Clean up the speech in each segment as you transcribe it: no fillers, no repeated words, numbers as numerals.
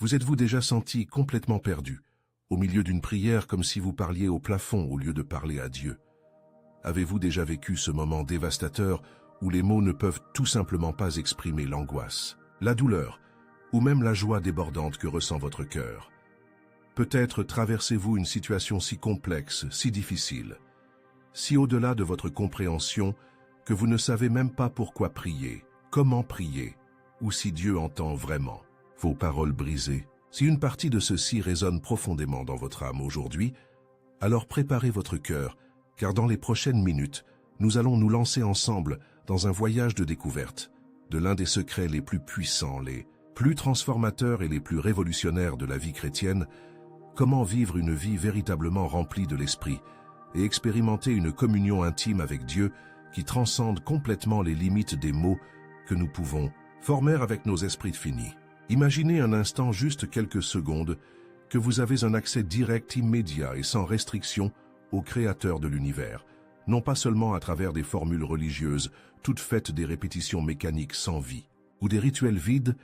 Vous êtes-vous déjà senti complètement perdu, au milieu d'une prière comme si vous parliez au plafond au lieu de parler à Dieu? Avez-vous déjà vécu ce moment dévastateur où les mots ne peuvent tout simplement pas exprimer l'angoisse, la douleur, ou même la joie débordante que ressent votre cœur? Peut-être traversez-vous une situation si complexe, si difficile, si au-delà de votre compréhension que vous ne savez même pas pourquoi prier, comment prier, ou si Dieu entend vraiment vos paroles brisées. Si une partie de ceci résonne profondément dans votre âme aujourd'hui, alors préparez votre cœur, car dans les prochaines minutes, nous allons nous lancer ensemble dans un voyage de découverte de l'un des secrets les plus puissants, les plus transformateurs et les plus révolutionnaires de la vie chrétienne. Comment vivre une vie véritablement remplie de l'Esprit et expérimenter une communion intime avec Dieu qui transcende complètement les limites des mots que nous pouvons former avec nos esprits finis. Imaginez un instant, juste quelques secondes, que vous avez un accès direct, immédiat et sans restriction au Créateur de l'univers, non pas seulement à travers des formules religieuses, toutes faites des répétitions mécaniques sans vie, ou des rituels vides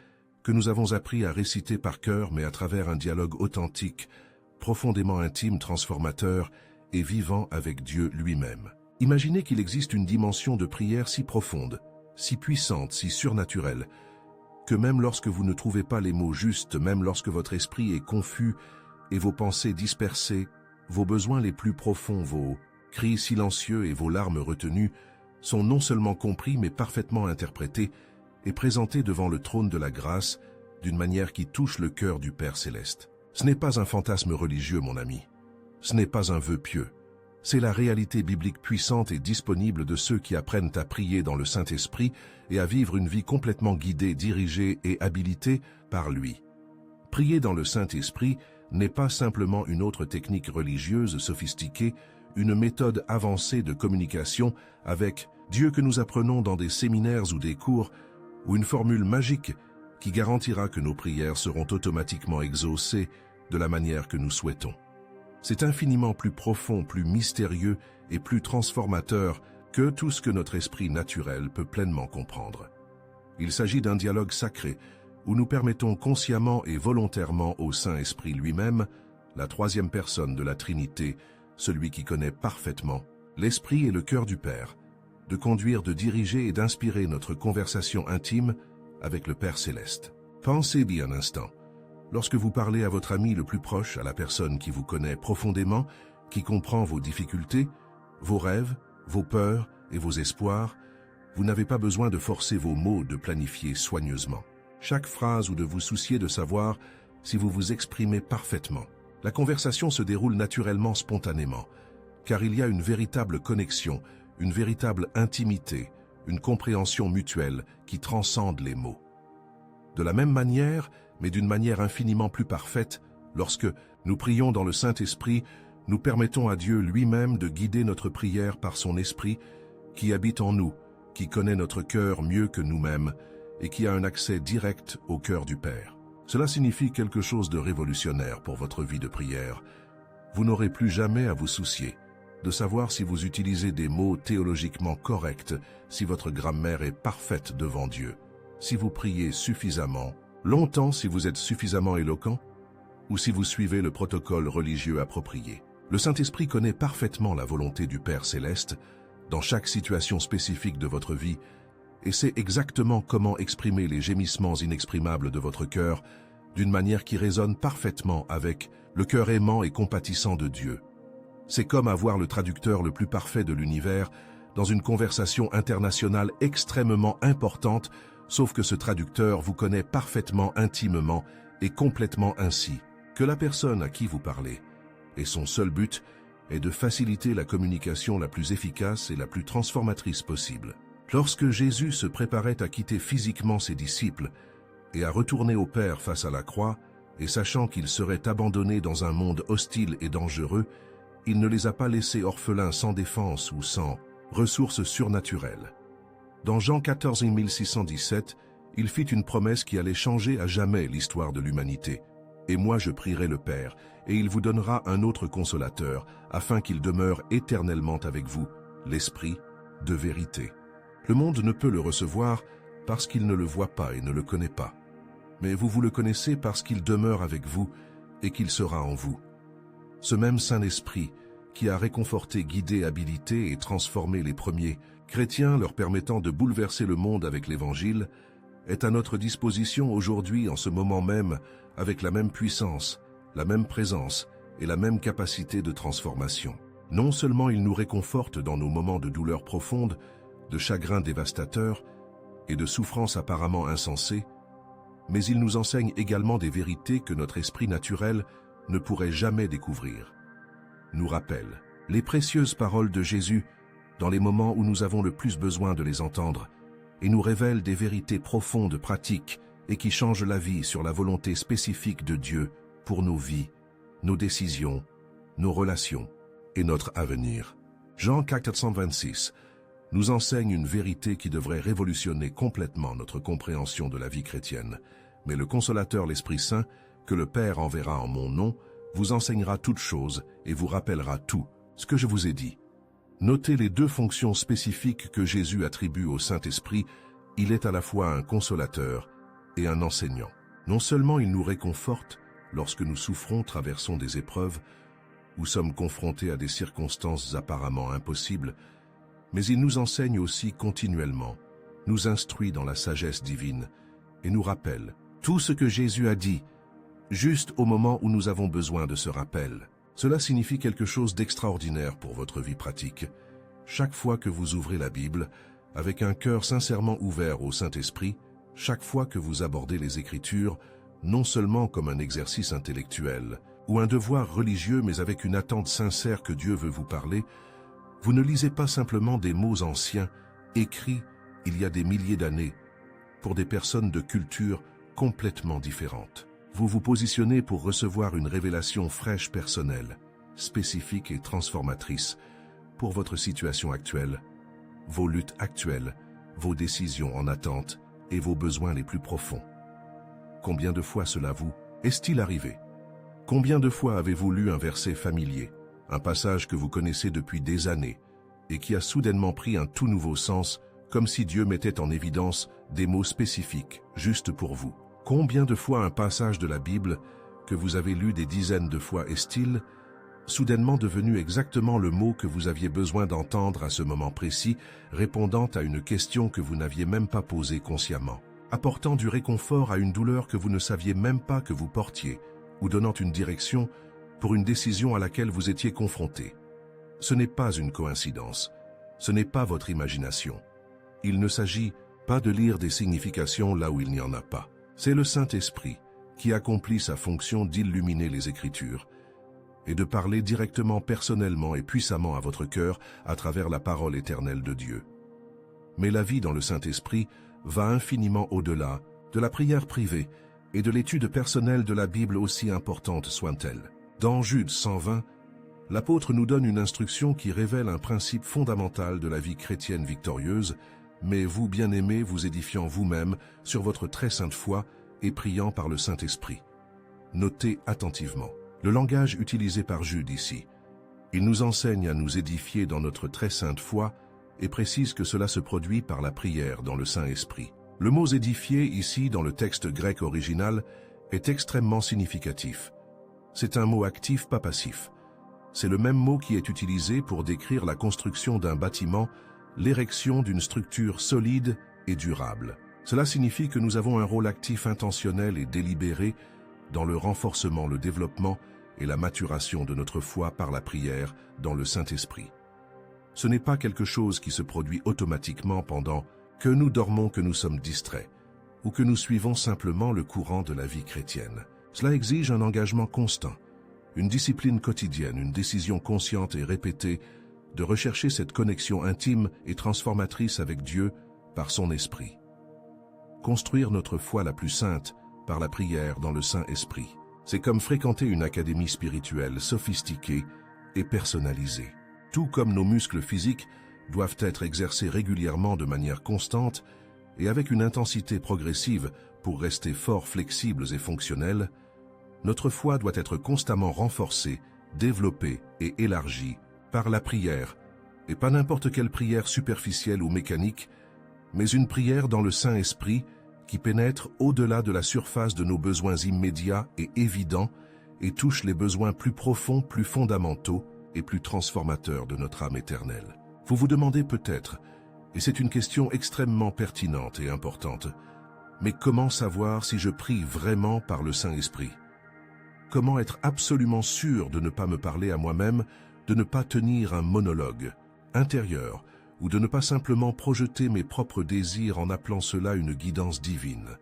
que nous avons appris à réciter par cœur, mais à travers un dialogue authentique, profondément intime, transformateur et vivant avec Dieu lui-même. Imaginez qu'il existe une dimension de prière si profonde, si puissante, si surnaturelle, que même lorsque vous ne trouvez pas les mots justes, même lorsque votre esprit est confus et vos pensées dispersées, vos besoins les plus profonds, vos cris silencieux et vos larmes retenues sont non seulement compris mais parfaitement interprétés et présentés devant le trône de la grâce d'une manière qui touche le cœur du Père Céleste. Ce n'est pas un fantasme religieux, mon ami. Ce n'est pas un vœu pieux. C'est la réalité biblique puissante et disponible de ceux qui apprennent à prier dans le Saint-Esprit et à vivre une vie complètement guidée, dirigée et habilitée par lui. Prier dans le Saint-Esprit n'est pas simplement une autre technique religieuse sophistiquée, une méthode avancée de communication avec Dieu que nous apprenons dans des séminaires ou des cours, ou une formule magique qui garantira que nos prières seront automatiquement exaucées de la manière que nous souhaitons. C'est infiniment plus profond, plus mystérieux et plus transformateur que tout ce que notre esprit naturel peut pleinement comprendre. Il s'agit d'un dialogue sacré où nous permettons consciemment et volontairement au Saint-Esprit lui-même, la troisième personne de la Trinité, celui qui connaît parfaitement l'Esprit et le cœur du Père, de conduire, de diriger et d'inspirer notre conversation intime avec le Père Céleste. Pensez-y un instant. Lorsque vous parlez à votre ami le plus proche, à la personne qui vous connaît profondément, qui comprend vos difficultés, vos rêves, vos peurs et vos espoirs, vous n'avez pas besoin de forcer vos mots, de planifier soigneusement chaque phrase ou de vous soucier de savoir si vous vous exprimez parfaitement. La conversation se déroule naturellement, spontanément, car il y a une véritable connexion, une véritable intimité, une compréhension mutuelle qui transcende les mots. De la même manière, mais d'une manière infiniment plus parfaite, lorsque nous prions dans le Saint-Esprit, nous permettons à Dieu lui-même de guider notre prière par son Esprit qui habite en nous, qui connaît notre cœur mieux que nous-mêmes et qui a un accès direct au cœur du Père. Cela signifie quelque chose de révolutionnaire pour votre vie de prière. Vous n'aurez plus jamais à vous soucier de savoir si vous utilisez des mots théologiquement corrects, si votre grammaire est parfaite devant Dieu, si vous priez suffisamment, longtemps si vous êtes suffisamment éloquent, ou si vous suivez le protocole religieux approprié. Le Saint-Esprit connaît parfaitement la volonté du Père Céleste dans chaque situation spécifique de votre vie et sait exactement comment exprimer les gémissements inexprimables de votre cœur d'une manière qui résonne parfaitement avec le cœur aimant et compatissant de Dieu. C'est comme avoir le traducteur le plus parfait de l'univers dans une conversation internationale extrêmement importante, sauf que ce traducteur vous connaît parfaitement, intimement et complètement ainsi que la personne à qui vous parlez. Et son seul but est de faciliter la communication la plus efficace et la plus transformatrice possible. Lorsque Jésus se préparait à quitter physiquement ses disciples et à retourner au Père face à la croix, et sachant qu'il serait abandonné dans un monde hostile et dangereux, il ne les a pas laissés orphelins sans défense ou sans ressources surnaturelles. Dans Jean 14, 1617, il fit une promesse qui allait changer à jamais l'histoire de l'humanité. « Et moi je prierai le Père, et il vous donnera un autre consolateur, afin qu'il demeure éternellement avec vous, l'Esprit de vérité. » Le monde ne peut le recevoir parce qu'il ne le voit pas et ne le connaît pas. mais vous le connaissez parce qu'il demeure avec vous et qu'il sera en vous. Ce même Saint-Esprit qui a réconforté, guidé, habilité et transformé les premiers chrétiens, leur permettant de bouleverser le monde avec l'Évangile, est à notre disposition aujourd'hui en ce moment même avec la même puissance, la même présence et la même capacité de transformation. Non seulement il nous réconforte dans nos moments de douleur profonde, de chagrin dévastateur et de souffrance apparemment insensée, mais il nous enseigne également des vérités que notre esprit naturel ne pourrait jamais découvrir. Nous rappelle les précieuses paroles de Jésus dans les moments où nous avons le plus besoin de les entendre et nous révèle des vérités profondes, pratiques et qui changent la vie sur la volonté spécifique de Dieu pour nos vies, nos décisions, nos relations et notre avenir. Jean 4:26 nous enseigne une vérité qui devrait révolutionner complètement notre compréhension de la vie chrétienne. Mais le Consolateur, l'Esprit Saint, que le Père enverra en mon nom, vous enseignera toutes choses et vous rappellera tout ce que je vous ai dit. Notez les deux fonctions spécifiques que Jésus attribue au Saint-Esprit. Il est à la fois un consolateur et un enseignant. Non seulement il nous réconforte lorsque nous souffrons, traversons des épreuves ou sommes confrontés à des circonstances apparemment impossibles, mais il nous enseigne aussi continuellement, nous instruit dans la sagesse divine et nous rappelle tout ce que Jésus a dit, juste au moment où nous avons besoin de ce rappel. Cela signifie quelque chose d'extraordinaire pour votre vie pratique. Chaque fois que vous ouvrez la Bible, avec un cœur sincèrement ouvert au Saint-Esprit, chaque fois que vous abordez les Écritures, non seulement comme un exercice intellectuel ou un devoir religieux, mais avec une attente sincère que Dieu veut vous parler, vous ne lisez pas simplement des mots anciens, écrits il y a des milliers d'années, pour des personnes de cultures complètement différentes. Vous vous positionnez pour recevoir une révélation fraîche, personnelle, spécifique et transformatrice pour votre situation actuelle, vos luttes actuelles, vos décisions en attente et vos besoins les plus profonds. Combien de fois cela vous est-il arrivé? Combien de fois avez-vous lu un verset familier, un passage que vous connaissez depuis des années et qui a soudainement pris un tout nouveau sens, comme si Dieu mettait en évidence des mots spécifiques, juste pour vous? Combien de fois un passage de la Bible que vous avez lu des dizaines de fois est-il soudainement devenu exactement le mot que vous aviez besoin d'entendre à ce moment précis, répondant à une question que vous n'aviez même pas posée consciemment, apportant du réconfort à une douleur que vous ne saviez même pas que vous portiez, ou donnant une direction pour une décision à laquelle vous étiez confronté? Ce n'est pas une coïncidence, ce n'est pas votre imagination. Il ne s'agit pas de lire des significations là où il n'y en a pas. C'est le Saint-Esprit qui accomplit sa fonction d'illuminer les Écritures et de parler directement, personnellement et puissamment à votre cœur à travers la parole éternelle de Dieu. Mais la vie dans le Saint-Esprit va infiniment au-delà de la prière privée et de l'étude personnelle de la Bible, aussi importante soit-elle. Dans Jude 120, l'apôtre nous donne une instruction qui révèle un principe fondamental de la vie chrétienne victorieuse: mais vous, bien-aimés, vous édifiant vous-même sur votre très sainte foi et priant par le Saint-Esprit. Notez attentivement le langage utilisé par Jude ici. Il nous enseigne à nous édifier dans notre très sainte foi et précise que cela se produit par la prière dans le Saint-Esprit. Le mot « édifier » ici, dans le texte grec original, est extrêmement significatif. C'est un mot actif, pas passif. C'est le même mot qui est utilisé pour décrire la construction d'un bâtiment, l'érection d'une structure solide et durable. Cela signifie que nous avons un rôle actif, intentionnel et délibéré dans le renforcement, le développement et la maturation de notre foi par la prière dans le Saint-Esprit. Ce n'est pas quelque chose qui se produit automatiquement pendant que nous dormons, que nous sommes distraits, ou que nous suivons simplement le courant de la vie chrétienne. Cela exige un engagement constant, une discipline quotidienne, une décision consciente et répétée de rechercher cette connexion intime et transformatrice avec Dieu par son Esprit. Construire notre foi la plus sainte par la prière dans le Saint-Esprit, c'est comme fréquenter une académie spirituelle sophistiquée et personnalisée. Tout comme nos muscles physiques doivent être exercés régulièrement de manière constante et avec une intensité progressive pour rester forts, flexibles et fonctionnels, notre foi doit être constamment renforcée, développée et élargie par la prière, et pas n'importe quelle prière superficielle ou mécanique, mais une prière dans le Saint-Esprit qui pénètre au-delà de la surface de nos besoins immédiats et évidents et touche les besoins plus profonds, plus fondamentaux et plus transformateurs de notre âme éternelle. Vous vous demandez peut-être, et c'est une question extrêmement pertinente et importante, mais comment savoir si je prie vraiment par le Saint-Esprit? Comment être absolument sûr de ne pas me parler à moi-même, de ne pas tenir un monologue intérieur, ou de ne pas simplement projeter mes propres désirs en appelant cela une guidance divine?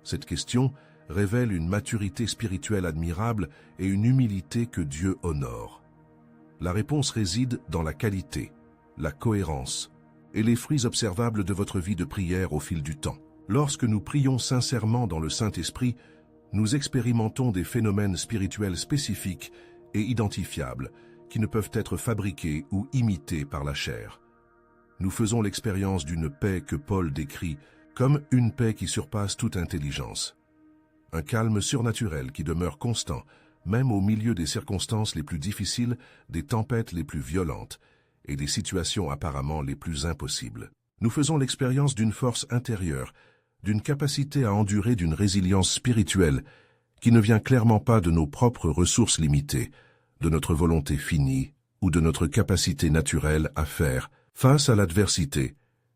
Cette question révèle une maturité spirituelle admirable et une humilité que Dieu honore. La réponse réside dans la qualité, la cohérence et les fruits observables de votre vie de prière au fil du temps. Lorsque nous prions sincèrement dans le Saint-Esprit, nous expérimentons des phénomènes spirituels spécifiques et identifiables qui ne peuvent être fabriqués ou imités par la chair. Nous faisons l'expérience d'une paix que Paul décrit comme une paix qui surpasse toute intelligence. Un calme surnaturel qui demeure constant, même au milieu des circonstances les plus difficiles, des tempêtes les plus violentes et des situations apparemment les plus impossibles. Nous faisons l'expérience d'une force intérieure, d'une capacité à endurer, d'une résilience spirituelle qui ne vient clairement pas de nos propres ressources limitées, de notre volonté finie ou de notre capacité naturelle à faire face à l'adversité,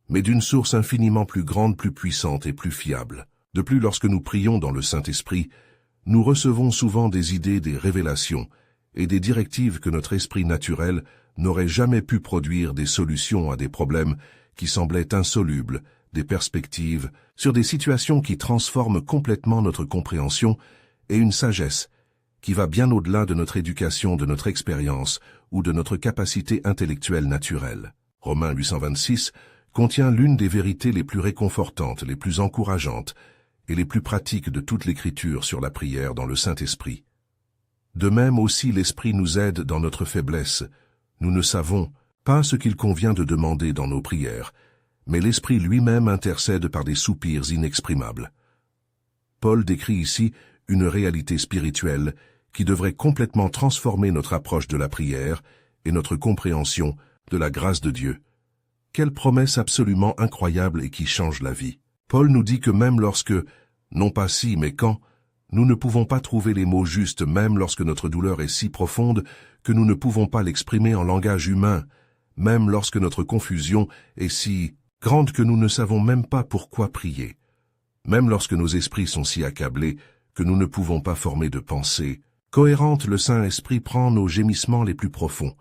mais d'une source infiniment plus grande, plus puissante et plus fiable. De plus, lorsque nous prions dans le Saint-Esprit, nous recevons souvent des idées, des révélations et des directives que notre esprit naturel n'aurait jamais pu produire, des solutions à des problèmes qui semblaient insolubles, des perspectives sur des situations qui transforment complètement notre compréhension et une sagesse qui va bien au-delà de notre éducation, de notre expérience ou de notre capacité intellectuelle naturelle. Romains 826 contient l'une des vérités les plus réconfortantes, les plus encourageantes et les plus pratiques de toute l'Écriture sur la prière dans le Saint-Esprit. De même aussi l'Esprit nous aide dans notre faiblesse. Nous ne savons pas ce qu'il convient de demander dans nos prières, mais l'Esprit lui-même intercède par des soupirs inexprimables. Paul décrit ici une réalité spirituelle qui devrait complètement transformer notre approche de la prière et notre compréhension de la grâce de Dieu. Quelle promesse absolument incroyable et qui change la vie. Paul nous dit que même lorsque, non pas si mais quand, nous ne pouvons pas trouver les mots justes, même lorsque notre douleur est si profonde que nous ne pouvons pas l'exprimer en langage humain, même lorsque notre confusion est si grande que nous ne savons même pas pourquoi prier, même lorsque nos esprits sont si accablés que nous ne pouvons pas former de pensée cohérente, le Saint-Esprit prend nos gémissements les plus profonds,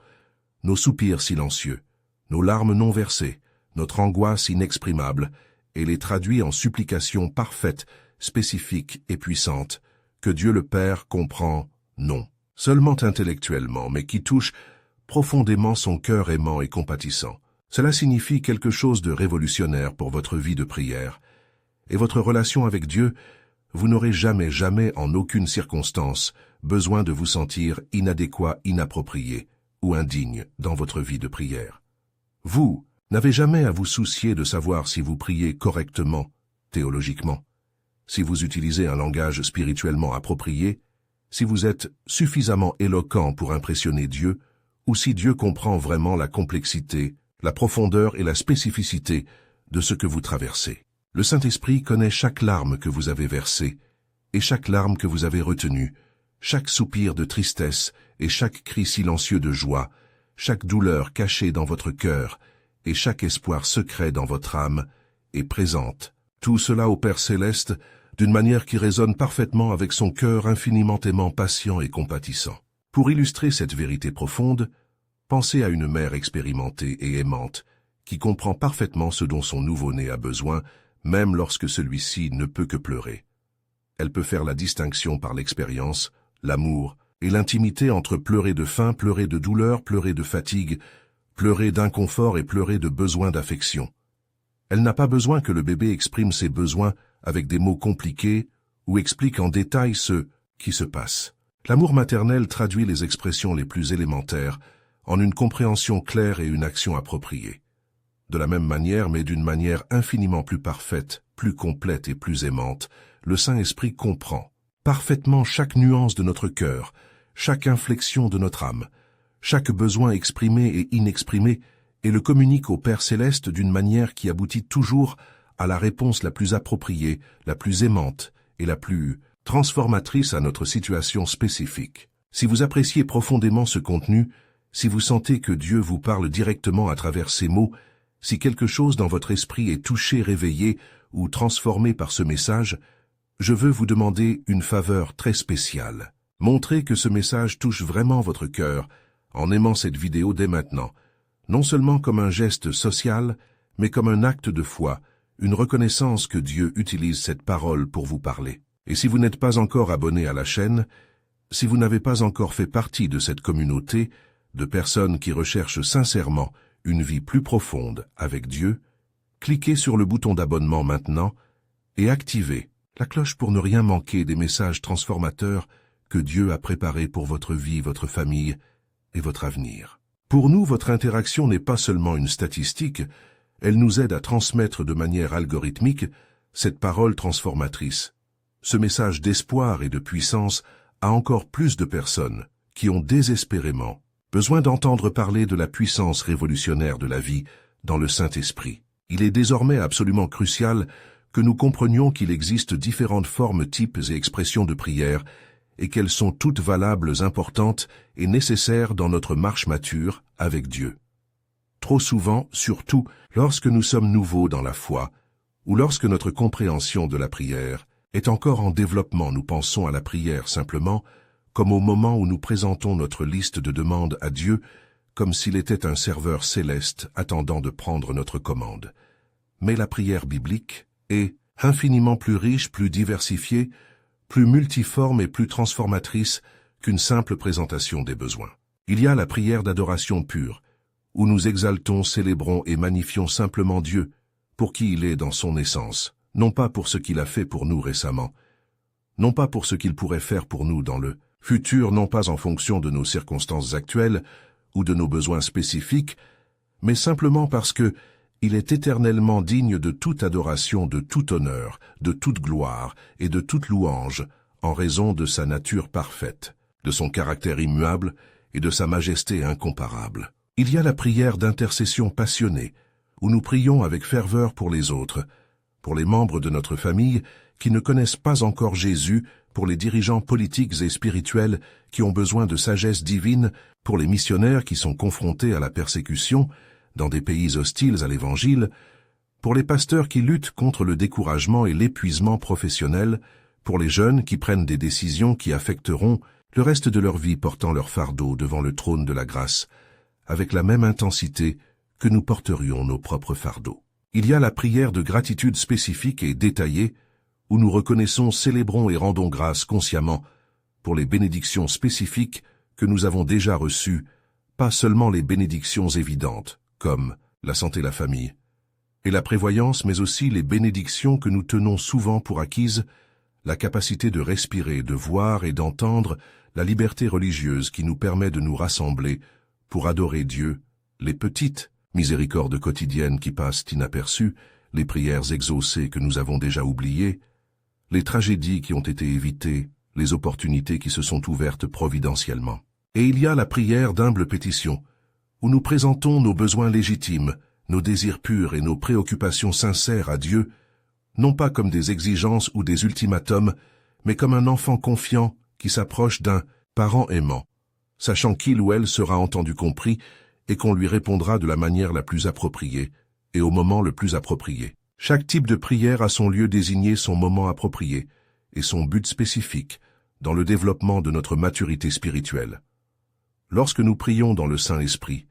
nos soupirs silencieux, nos larmes non versées, notre angoisse inexprimable, et les traduit en supplications parfaites, spécifiques et puissantes, que Dieu le Père comprend, non seulement intellectuellement, mais qui touchent profondément son cœur aimant et compatissant. Cela signifie quelque chose de révolutionnaire pour votre vie de prière. Et votre relation avec Dieu, vous n'aurez jamais en aucune circonstance besoin de vous sentir inadéquat, inapproprié ou indigne dans votre vie de prière. Vous n'avez jamais à vous soucier de savoir si vous priez correctement, théologiquement, si vous utilisez un langage spirituellement approprié, si vous êtes suffisamment éloquent pour impressionner Dieu, ou si Dieu comprend vraiment la complexité, la profondeur et la spécificité de ce que vous traversez. Le Saint-Esprit connaît chaque larme que vous avez versée et chaque larme que vous avez retenue, chaque soupir de tristesse et chaque cri silencieux de joie, chaque douleur cachée dans votre cœur et chaque espoir secret dans votre âme est présente. Tout cela au Père Céleste d'une manière qui résonne parfaitement avec son cœur infiniment aimant, patient et compatissant. Pour illustrer cette vérité profonde, pensez à une mère expérimentée et aimante qui comprend parfaitement ce dont son nouveau-né a besoin, même lorsque celui-ci ne peut que pleurer. Elle peut faire la distinction par l'expérience, l'amour et l'intimité entre pleurer de faim, pleurer de douleur, pleurer de fatigue, pleurer d'inconfort et pleurer de besoin d'affection. Elle n'a pas besoin que le bébé exprime ses besoins avec des mots compliqués ou explique en détail ce qui se passe. L'amour maternel traduit les expressions les plus élémentaires en une compréhension claire et une action appropriée. De la même manière, mais d'une manière infiniment plus parfaite, plus complète et plus aimante, le Saint-Esprit comprend parfaitement chaque nuance de notre cœur, chaque inflexion de notre âme, chaque besoin exprimé et inexprimé, et le communique au Père Céleste d'une manière qui aboutit toujours a la réponse la plus appropriée, la plus aimante et la plus transformatrice à notre situation spécifique. Si vous appréciez profondément ce contenu, si vous sentez que Dieu vous parle directement à travers ces mots, si quelque chose dans votre esprit est touché, réveillé ou transformé par ce message, je veux vous demander une faveur très spéciale. Montrez que ce message touche vraiment votre cœur en aimant cette vidéo dès maintenant, non seulement comme un geste social, mais comme un acte de foi, une reconnaissance que Dieu utilise cette parole pour vous parler. Et si vous n'êtes pas encore abonné à la chaîne, si vous n'avez pas encore fait partie de cette communauté de personnes qui recherchent sincèrement une vie plus profonde avec Dieu, cliquez sur le bouton d'abonnement maintenant et activez la cloche pour ne rien manquer des messages transformateurs que Dieu a préparés pour votre vie, votre famille et votre avenir. Pour nous, votre interaction n'est pas seulement une statistique, elle nous aide à transmettre de manière algorithmique cette parole transformatrice. Ce message d'espoir et de puissance à encore plus de personnes qui ont désespérément besoin d'entendre parler de la puissance révolutionnaire de la vie dans le Saint-Esprit. Il est désormais absolument crucial que nous comprenions qu'il existe différentes formes, types et expressions de prière et qu'elles sont toutes valables, importantes et nécessaires dans notre marche mature avec Dieu. Trop souvent, surtout lorsque nous sommes nouveaux dans la foi ou lorsque notre compréhension de la prière est encore en développement, nous pensons à la prière simplement comme au moment où nous présentons notre liste de demandes à Dieu, comme s'il était un serveur céleste attendant de prendre notre commande. Mais la prière biblique est infiniment plus riche, plus diversifiée, plus multiforme et plus transformatrice qu'une simple présentation des besoins. Il y a la prière d'adoration pure, où nous exaltons, célébrons et magnifions simplement Dieu, pour qui il est dans son essence, non pas pour ce qu'il a fait pour nous récemment, non pas pour ce qu'il pourrait faire pour nous dans le futur, non pas en fonction de nos circonstances actuelles ou de nos besoins spécifiques, mais simplement parce que il est éternellement digne de toute adoration, de tout honneur, de toute gloire et de toute louange, en raison de sa nature parfaite, de son caractère immuable et de sa majesté incomparable. Il y a la prière d'intercession passionnée, où nous prions avec ferveur pour les autres, pour les membres de notre famille qui ne connaissent pas encore Jésus, pour les dirigeants politiques et spirituels qui ont besoin de sagesse divine, pour les missionnaires qui sont confrontés à la persécution dans des pays hostiles à l'Évangile, pour les pasteurs qui luttent contre le découragement et l'épuisement professionnel, pour les jeunes qui prennent des décisions qui affecteront le reste de leur vie portant leur fardeau devant le trône de la grâce, avec la même intensité que nous porterions nos propres fardeaux. Il y a la prière de gratitude spécifique et détaillée, où nous reconnaissons, célébrons et rendons grâce consciemment pour les bénédictions spécifiques que nous avons déjà reçues, pas seulement les bénédictions évidentes, comme la santé, la famille et la prévoyance, mais aussi les bénédictions que nous tenons souvent pour acquises, la capacité de respirer, de voir et d'entendre, la liberté religieuse qui nous permet de nous rassembler pour adorer Dieu, les petites miséricordes quotidiennes qui passent inaperçues, les prières exaucées que nous avons déjà oubliées, les tragédies qui ont été évitées, les opportunités qui se sont ouvertes providentiellement. Et il y a la prière d'humble pétition, où nous présentons nos besoins légitimes, nos désirs purs et nos préoccupations sincères à Dieu, non pas comme des exigences ou des ultimatums, mais comme un enfant confiant qui s'approche d'un parent aimant, sachant qu'il ou elle sera entendu, compris, et qu'on lui répondra de la manière la plus appropriée et au moment le plus approprié. Chaque type de prière a son lieu désigné, son moment approprié et son but spécifique dans le développement de notre maturité spirituelle. Lorsque nous prions dans le Saint-Esprit,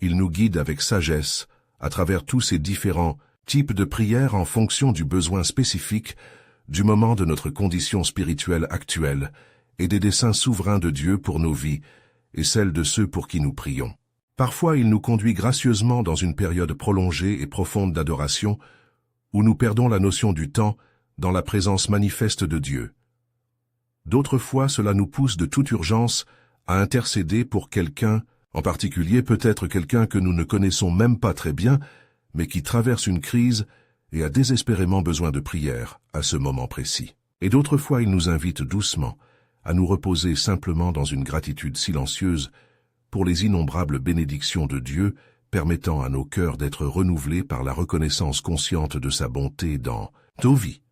il nous guide avec sagesse à travers tous ces différents types de prières en fonction du besoin spécifique, du moment de notre condition spirituelle actuelle et des desseins souverains de Dieu pour nos vies et celles de ceux pour qui nous prions. Parfois, il nous conduit gracieusement dans une période prolongée et profonde d'adoration, où nous perdons la notion du temps dans la présence manifeste de Dieu. D'autres fois, cela nous pousse de toute urgence à intercéder pour quelqu'un, en particulier peut-être quelqu'un que nous ne connaissons même pas très bien, mais qui traverse une crise et a désespérément besoin de prière à ce moment précis. Et d'autres fois, il nous invite doucement à nous reposer simplement dans une gratitude silencieuse pour les innombrables bénédictions de Dieu permettant à nos cœurs d'être renouvelés par la reconnaissance consciente de sa bonté dans nos vies.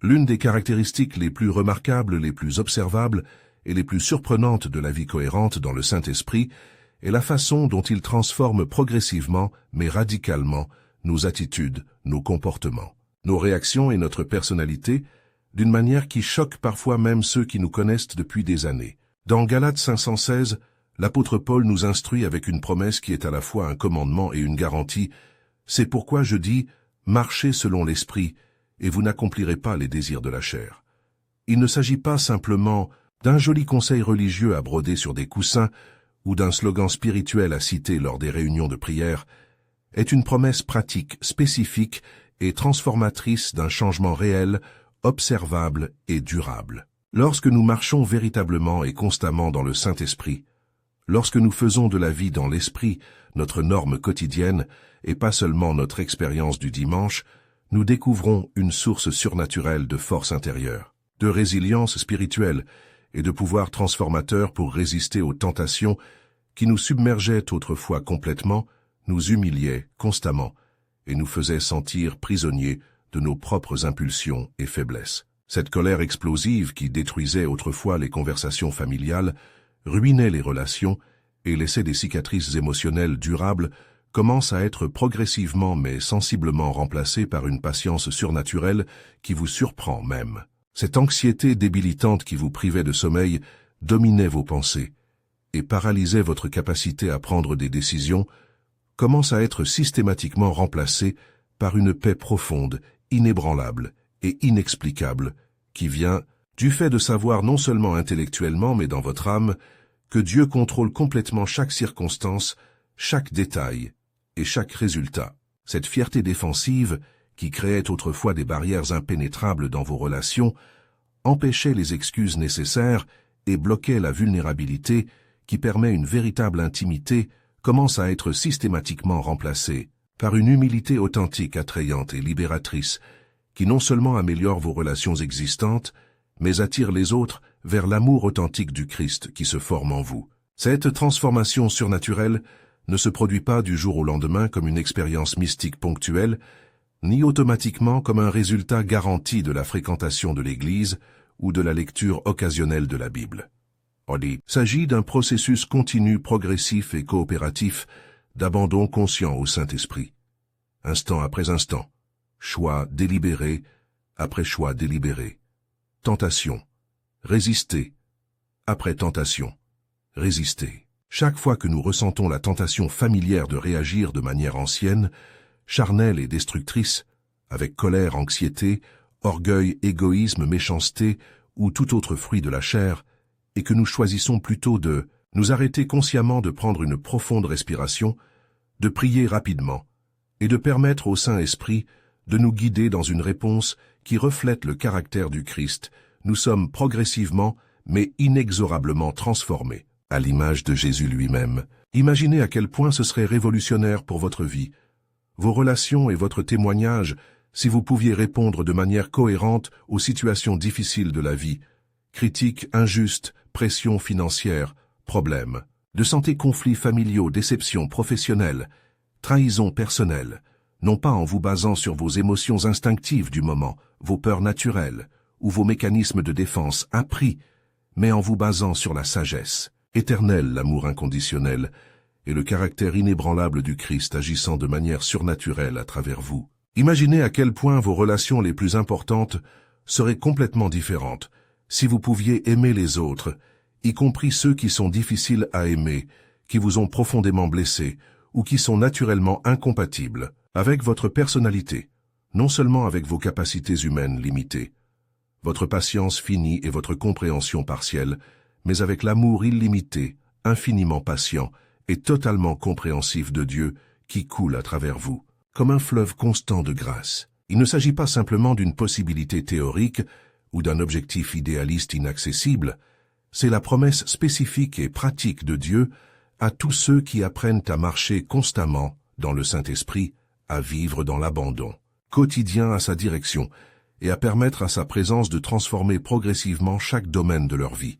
L'une des caractéristiques les plus remarquables, les plus observables et les plus surprenantes de la vie cohérente dans le Saint-Esprit est la façon dont il transforme progressivement, mais radicalement, nos attitudes, nos comportements, nos réactions et notre personnalité, d'une manière qui choque parfois même ceux qui nous connaissent depuis des années. Dans Galates 5:16, l'apôtre Paul nous instruit avec une promesse qui est à la fois un commandement et une garantie. C'est pourquoi je dis, marchez selon l'Esprit, et vous n'accomplirez pas les désirs de la chair. Il ne s'agit pas simplement d'un joli conseil religieux à broder sur des coussins ou d'un slogan spirituel à citer lors des réunions de prière, est une promesse pratique, spécifique et transformatrice d'un changement réel, observable et durable. Lorsque nous marchons véritablement et constamment dans le Saint-Esprit, lorsque nous faisons de la vie dans l'Esprit notre norme quotidienne et pas seulement notre expérience du dimanche, nous découvrons une source surnaturelle de force intérieure, de résilience spirituelle et de pouvoir transformateur pour résister aux tentations qui nous submergeaient autrefois complètement, nous humiliaient constamment et nous faisaient sentir prisonniers de nos propres impulsions et faiblesses. Cette colère explosive qui détruisait autrefois les conversations familiales, ruinait les relations et laissait des cicatrices émotionnelles durables commence à être progressivement mais sensiblement remplacée par une patience surnaturelle qui vous surprend même. Cette anxiété débilitante qui vous privait de sommeil dominait vos pensées et paralysait votre capacité à prendre des décisions, commence à être systématiquement remplacée par une paix profonde, inébranlable et inexplicable qui vient du fait de savoir non seulement intellectuellement mais dans votre âme que Dieu contrôle complètement chaque circonstance, chaque détail et chaque résultat. Cette fierté défensive, qui créait autrefois des barrières impénétrables dans vos relations, empêchait les excuses nécessaires et bloquait la vulnérabilité qui permet une véritable intimité, commence à être systématiquement remplacée par une humilité authentique, attrayante et libératrice, qui non seulement améliore vos relations existantes, mais attire les autres vers l'amour authentique du Christ qui se forme en vous. Cette transformation surnaturelle ne se produit pas du jour au lendemain comme une expérience mystique ponctuelle, ni automatiquement comme un résultat garanti de la fréquentation de l'Église ou de la lecture occasionnelle de la Bible. Il s'agit d'un processus continu, progressif et coopératif d'abandon conscient au Saint-Esprit. Instant après instant, choix délibéré après choix délibéré. Tentation, résister, après tentation, résister. Chaque fois que nous ressentons la tentation familière de réagir de manière ancienne, charnelle et destructrice, avec colère, anxiété, orgueil, égoïsme, méchanceté ou tout autre fruit de la chair, et que nous choisissons plutôt de nous arrêter consciemment de prendre une profonde respiration, de prier rapidement, et de permettre au Saint-Esprit de nous guider dans une réponse qui reflète le caractère du Christ, nous sommes progressivement mais inexorablement transformés à l'image de Jésus lui-même. Imaginez à quel point ce serait révolutionnaire pour votre vie, vos relations et votre témoignage si vous pouviez répondre de manière cohérente aux situations difficiles de la vie, critiques injustes, pression financière, problèmes de santé, conflits familiaux, déceptions professionnelles, trahison personnelle, non pas en vous basant sur vos émotions instinctives du moment, vos peurs naturelles ou vos mécanismes de défense appris, mais en vous basant sur la sagesse éternelle, l'amour inconditionnel et le caractère inébranlable du Christ agissant de manière surnaturelle à travers vous. Imaginez à quel point vos relations les plus importantes seraient complètement différentes si vous pouviez aimer les autres, y compris ceux qui sont difficiles à aimer, qui vous ont profondément blessé ou qui sont naturellement incompatibles avec votre personnalité, non seulement avec vos capacités humaines limitées, votre patience finie et votre compréhension partielle, mais avec l'amour illimité, infiniment patient et totalement compréhensif de Dieu qui coule à travers vous, comme un fleuve constant de grâce. Il ne s'agit pas simplement d'une possibilité théorique ou d'un objectif idéaliste inaccessible, c'est la promesse spécifique et pratique de Dieu à tous ceux qui apprennent à marcher constamment dans le Saint-Esprit, à vivre dans l'abandon quotidien à sa direction et à permettre à sa présence de transformer progressivement chaque domaine de leur vie.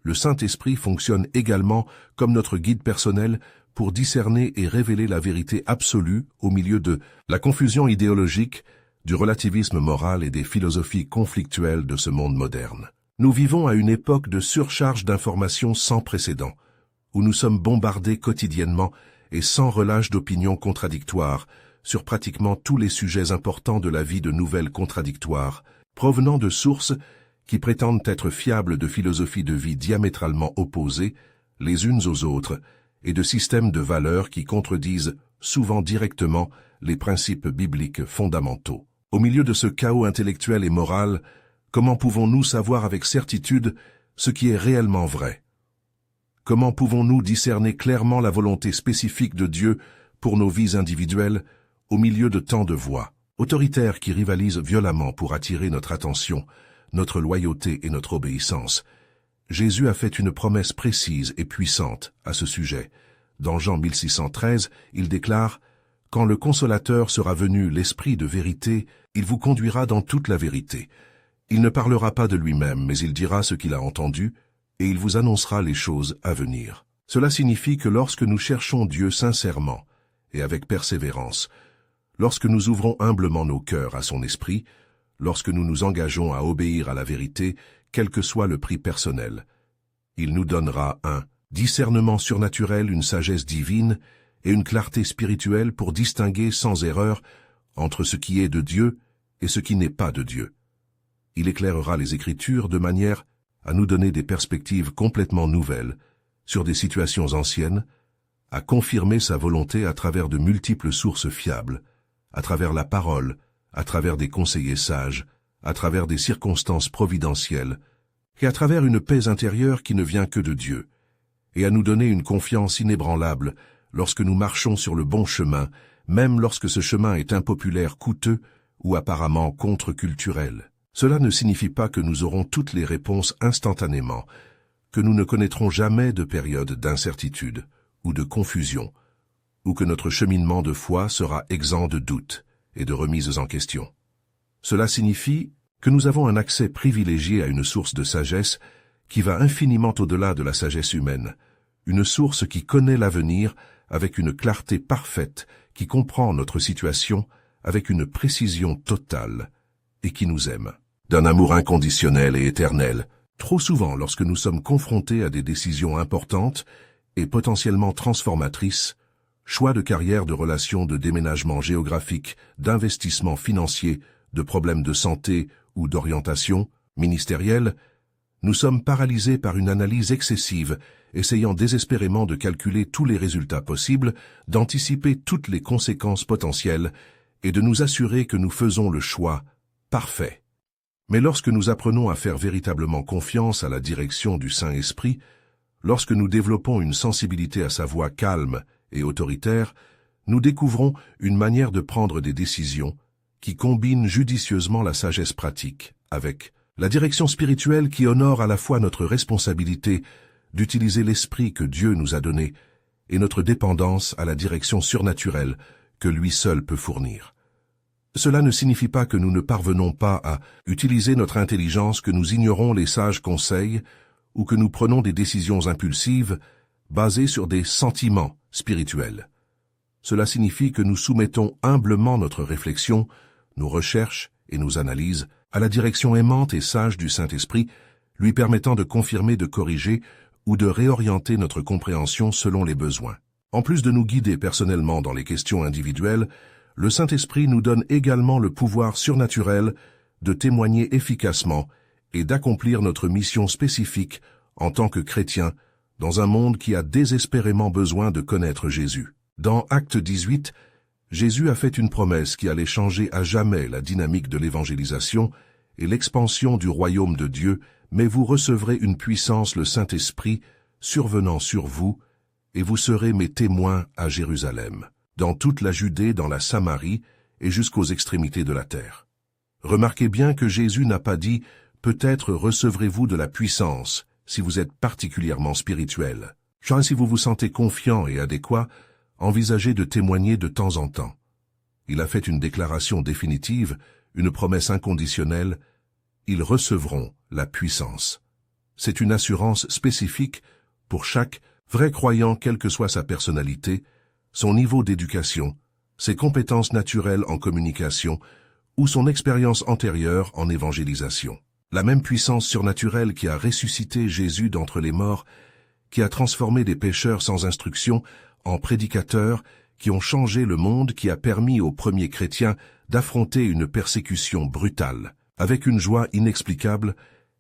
Le Saint-Esprit fonctionne également comme notre guide personnel pour discerner et révéler la vérité absolue au milieu de la confusion idéologique, du relativisme moral et des philosophies conflictuelles de ce monde moderne. Nous vivons à une époque de surcharge d'informations sans précédent, où nous sommes bombardés quotidiennement et sans relâche d'opinions contradictoires sur pratiquement tous les sujets importants de la vie, de nouvelles contradictoires, provenant de sources qui prétendent être fiables, de philosophies de vie diamétralement opposées les unes aux autres et de systèmes de valeurs qui contredisent souvent directement les principes bibliques fondamentaux. Au milieu de ce chaos intellectuel et moral, comment pouvons-nous savoir avec certitude ce qui est réellement vrai? Comment pouvons-nous discerner clairement la volonté spécifique de Dieu pour nos vies individuelles au milieu de tant de voix autoritaires qui rivalisent violemment pour attirer notre attention, notre loyauté et notre obéissance? Jésus a fait une promesse précise et puissante à ce sujet. Dans Jean 1613, il déclare « Quand le Consolateur sera venu, l'Esprit de vérité, il vous conduira dans toute la vérité. Il ne parlera pas de lui-même, mais il dira ce qu'il a entendu, et il vous annoncera les choses à venir. » Cela signifie que lorsque nous cherchons Dieu sincèrement et avec persévérance, lorsque nous ouvrons humblement nos cœurs à son esprit, lorsque nous nous engageons à obéir à la vérité, quel que soit le prix personnel, il nous donnera un discernement surnaturel, une sagesse divine et une clarté spirituelle pour distinguer sans erreur entre ce qui est de Dieu et ce qui n'est pas de Dieu. Il éclairera les Écritures de manière à nous donner des perspectives complètement nouvelles sur des situations anciennes, à confirmer sa volonté à travers de multiples sources fiables, à travers la parole, à travers des conseillers sages, à travers des circonstances providentielles, et à travers une paix intérieure qui ne vient que de Dieu, et à nous donner une confiance inébranlable lorsque nous marchons sur le bon chemin, même lorsque ce chemin est impopulaire, coûteux ou apparemment contre-culturel. Cela ne signifie pas que nous aurons toutes les réponses instantanément, que nous ne connaîtrons jamais de périodes d'incertitude ou de confusion, ou que notre cheminement de foi sera exempt de doutes et de remises en question. Cela signifie que nous avons un accès privilégié à une source de sagesse qui va infiniment au-delà de la sagesse humaine, une source qui connaît l'avenir avec une clarté parfaite, qui comprend notre situation avec une précision totale et qui nous aime, d'un amour inconditionnel et éternel. Trop souvent, lorsque nous sommes confrontés à des décisions importantes et potentiellement transformatrices, choix de carrière, de relations, de déménagement géographique, d'investissement financier, de problèmes de santé ou d'orientation ministérielle, nous sommes paralysés par une analyse excessive, essayant désespérément de calculer tous les résultats possibles, d'anticiper toutes les conséquences potentielles et de nous assurer que nous faisons le choix parfait. Mais lorsque nous apprenons à faire véritablement confiance à la direction du Saint-Esprit, lorsque nous développons une sensibilité à sa voix calme et autoritaire, nous découvrons une manière de prendre des décisions qui combine judicieusement la sagesse pratique avec la direction spirituelle qui honore à la fois notre responsabilité d'utiliser l'esprit que Dieu nous a donné et notre dépendance à la direction surnaturelle que lui seul peut fournir. Cela ne signifie pas que nous ne parvenons pas à utiliser notre intelligence, que nous ignorons les sages conseils ou que nous prenons des décisions impulsives basées sur des sentiments spirituels. Cela signifie que nous soumettons humblement notre réflexion, nos recherches et nos analyses à la direction aimante et sage du Saint-Esprit, lui permettant de confirmer, de corriger ou de réorienter notre compréhension selon les besoins. En plus de nous guider personnellement dans les questions individuelles, le Saint-Esprit nous donne également le pouvoir surnaturel de témoigner efficacement et d'accomplir notre mission spécifique en tant que chrétiens dans un monde qui a désespérément besoin de connaître Jésus. Dans Acte 18, Jésus a fait une promesse qui allait changer à jamais la dynamique de l'évangélisation et l'expansion du royaume de Dieu, mais vous recevrez une puissance, le Saint-Esprit, survenant sur vous, et vous serez mes témoins à Jérusalem, dans toute la Judée, dans la Samarie et jusqu'aux extrémités de la terre. Remarquez bien que Jésus n'a pas dit « peut-être recevrez-vous de la puissance si vous êtes particulièrement spirituel ». Genre, si vous vous sentez confiant et adéquat, envisagez de témoigner de temps en temps. Il a fait une déclaration définitive, une promesse inconditionnelle. Ils recevront la puissance. C'est une assurance spécifique pour chaque vrai croyant, quelle que soit sa personnalité, son niveau d'éducation, ses compétences naturelles en communication ou son expérience antérieure en évangélisation. La même puissance surnaturelle qui a ressuscité Jésus d'entre les morts, qui a transformé des pécheurs sans instruction en prédicateurs, qui ont changé le monde, qui a permis aux premiers chrétiens d'affronter une persécution brutale, avec une joie inexplicable,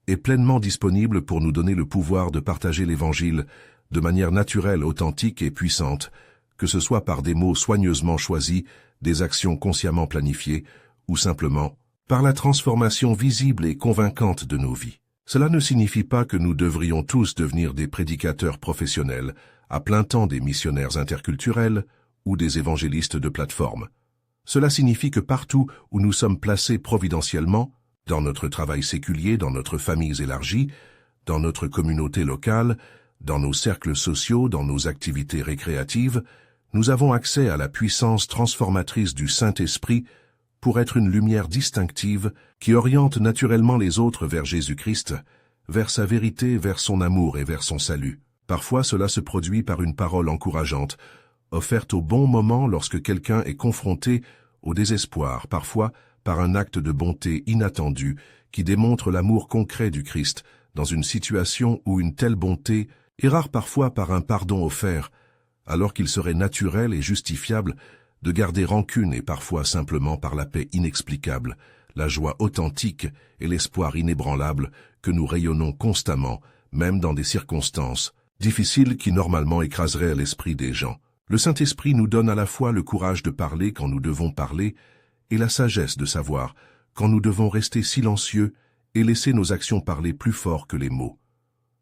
est pleinement disponible pour nous donner le pouvoir de partager l'Évangile de manière naturelle, authentique et puissante, que ce soit par des mots soigneusement choisis, des actions consciemment planifiées, ou simplement par la transformation visible et convaincante de nos vies. Cela ne signifie pas que nous devrions tous devenir des prédicateurs professionnels, à plein temps des missionnaires interculturels ou des évangélistes de plateforme. Cela signifie que partout où nous sommes placés providentiellement, dans notre travail séculier, dans notre famille élargie, dans notre communauté locale, dans nos cercles sociaux, dans nos activités récréatives, nous avons accès à la puissance transformatrice du Saint-Esprit pour être une lumière distinctive qui oriente naturellement les autres vers Jésus-Christ, vers sa vérité, vers son amour et vers son salut. Parfois, cela se produit par une parole encourageante, offerte au bon moment lorsque quelqu'un est confronté au désespoir, parfois par un acte de bonté inattendu qui démontre l'amour concret du Christ dans une situation où une telle bonté est rare, parfois par un pardon offert, alors qu'il serait naturel et justifiable de garder rancune, et parfois simplement par la paix inexplicable, la joie authentique et l'espoir inébranlable que nous rayonnons constamment, même dans des circonstances difficiles qui normalement écraseraient l'esprit des gens. Le Saint-Esprit nous donne à la fois le courage de parler quand nous devons parler et la sagesse de savoir quand nous devons rester silencieux et laisser nos actions parler plus fort que les mots.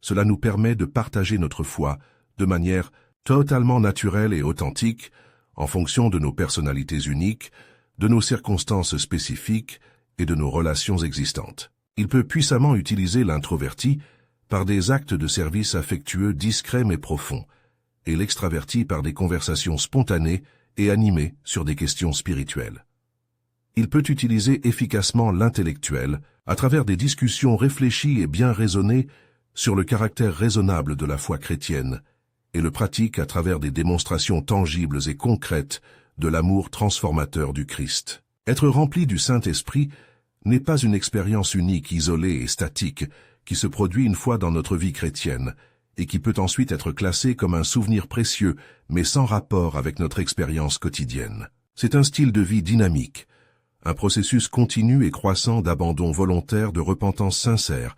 Cela nous permet de partager notre foi de manière totalement naturelle et authentique, en fonction de nos personnalités uniques, de nos circonstances spécifiques et de nos relations existantes. Il peut puissamment utiliser l'introverti par des actes de service affectueux discrets mais profonds, et l'extraverti par des conversations spontanées et animées sur des questions spirituelles. Il peut utiliser efficacement l'intellectuel à travers des discussions réfléchies et bien raisonnées sur le caractère raisonnable de la foi chrétienne, et le pratique à travers des démonstrations tangibles et concrètes de l'amour transformateur du Christ. Être rempli du Saint-Esprit n'est pas une expérience unique, isolée et statique qui se produit une fois dans notre vie chrétienne et qui peut ensuite être classée comme un souvenir précieux mais sans rapport avec notre expérience quotidienne. C'est un style de vie dynamique, un processus continu et croissant d'abandon volontaire, de repentance sincère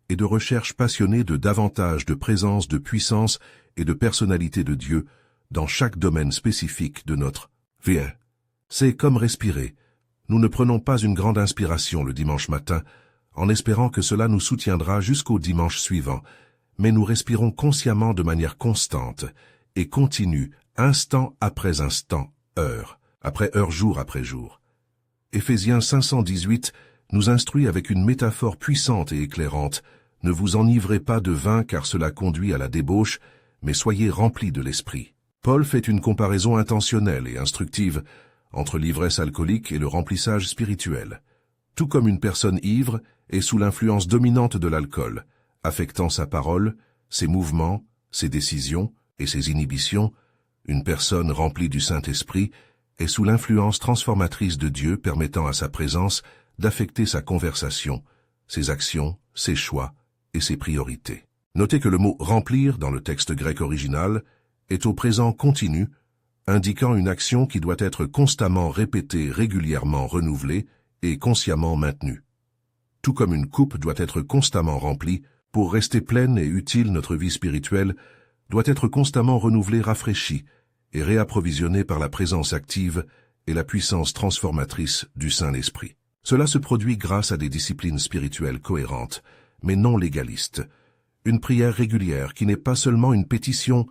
et de recherche passionnée de davantage de présence, de puissance et de personnalité de Dieu dans chaque domaine spécifique de notre vie. C'est comme respirer. Nous ne prenons pas une grande inspiration le dimanche matin en espérant que cela nous soutiendra jusqu'au dimanche suivant, mais nous respirons consciemment de manière constante et continue, instant après instant, heure après heure, jour après jour. Éphésiens 518 nous instruit avec une métaphore puissante et éclairante. Ne vous enivrez pas de vin car cela conduit à la débauche, mais soyez remplis de l'esprit. Paul fait une comparaison intentionnelle et instructive entre l'ivresse alcoolique et le remplissage spirituel. Tout comme une personne ivre est sous l'influence dominante de l'alcool, affectant sa parole, ses mouvements, ses décisions et ses inhibitions, une personne remplie du Saint-Esprit est sous l'influence transformatrice de Dieu permettant à sa présence d'affecter sa conversation, ses actions, ses choix et ses priorités. Notez que le mot « remplir » dans le texte grec original est au présent continu, indiquant une action qui doit être constamment répétée, régulièrement renouvelée et consciemment maintenue. Tout comme une coupe doit être constamment remplie, pour rester pleine et utile, notre vie spirituelle doit être constamment renouvelée, rafraîchie et réapprovisionnée par la présence active et la puissance transformatrice du Saint-Esprit. Cela se produit grâce à des disciplines spirituelles cohérentes, mais non légalistes. Une prière régulière qui n'est pas seulement une pétition,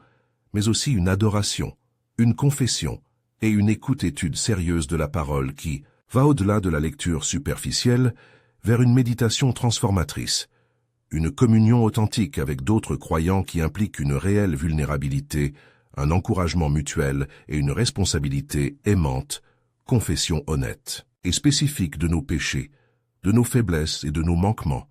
mais aussi une adoration, une confession et une écoute-étude sérieuse de la parole qui va au-delà de la lecture superficielle vers une méditation transformatrice, une communion authentique avec d'autres croyants qui implique une réelle vulnérabilité, un encouragement mutuel et une responsabilité aimante, confession honnête et spécifique de nos péchés, de nos faiblesses et de nos manquements,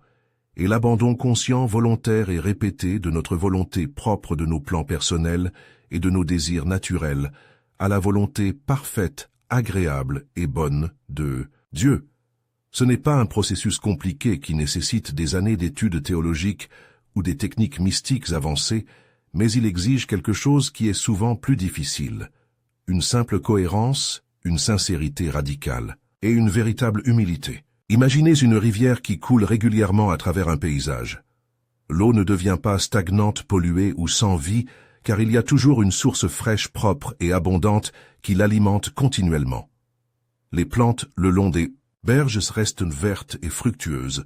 et l'abandon conscient, volontaire et répété de notre volonté propre de nos plans personnels et de nos désirs naturels à la volonté parfaite, agréable et bonne de Dieu. Ce n'est pas un processus compliqué qui nécessite des années d'études théologiques ou des techniques mystiques avancées, mais il exige quelque chose qui est souvent plus difficile. Une simple cohérence, une sincérité radicale et une véritable humilité. Imaginez une rivière qui coule régulièrement à travers un paysage. L'eau ne devient pas stagnante, polluée ou sans vie, car il y a toujours une source fraîche, propre et abondante qui l'alimente continuellement. Les plantes le long des berges restent vertes et fructueuses,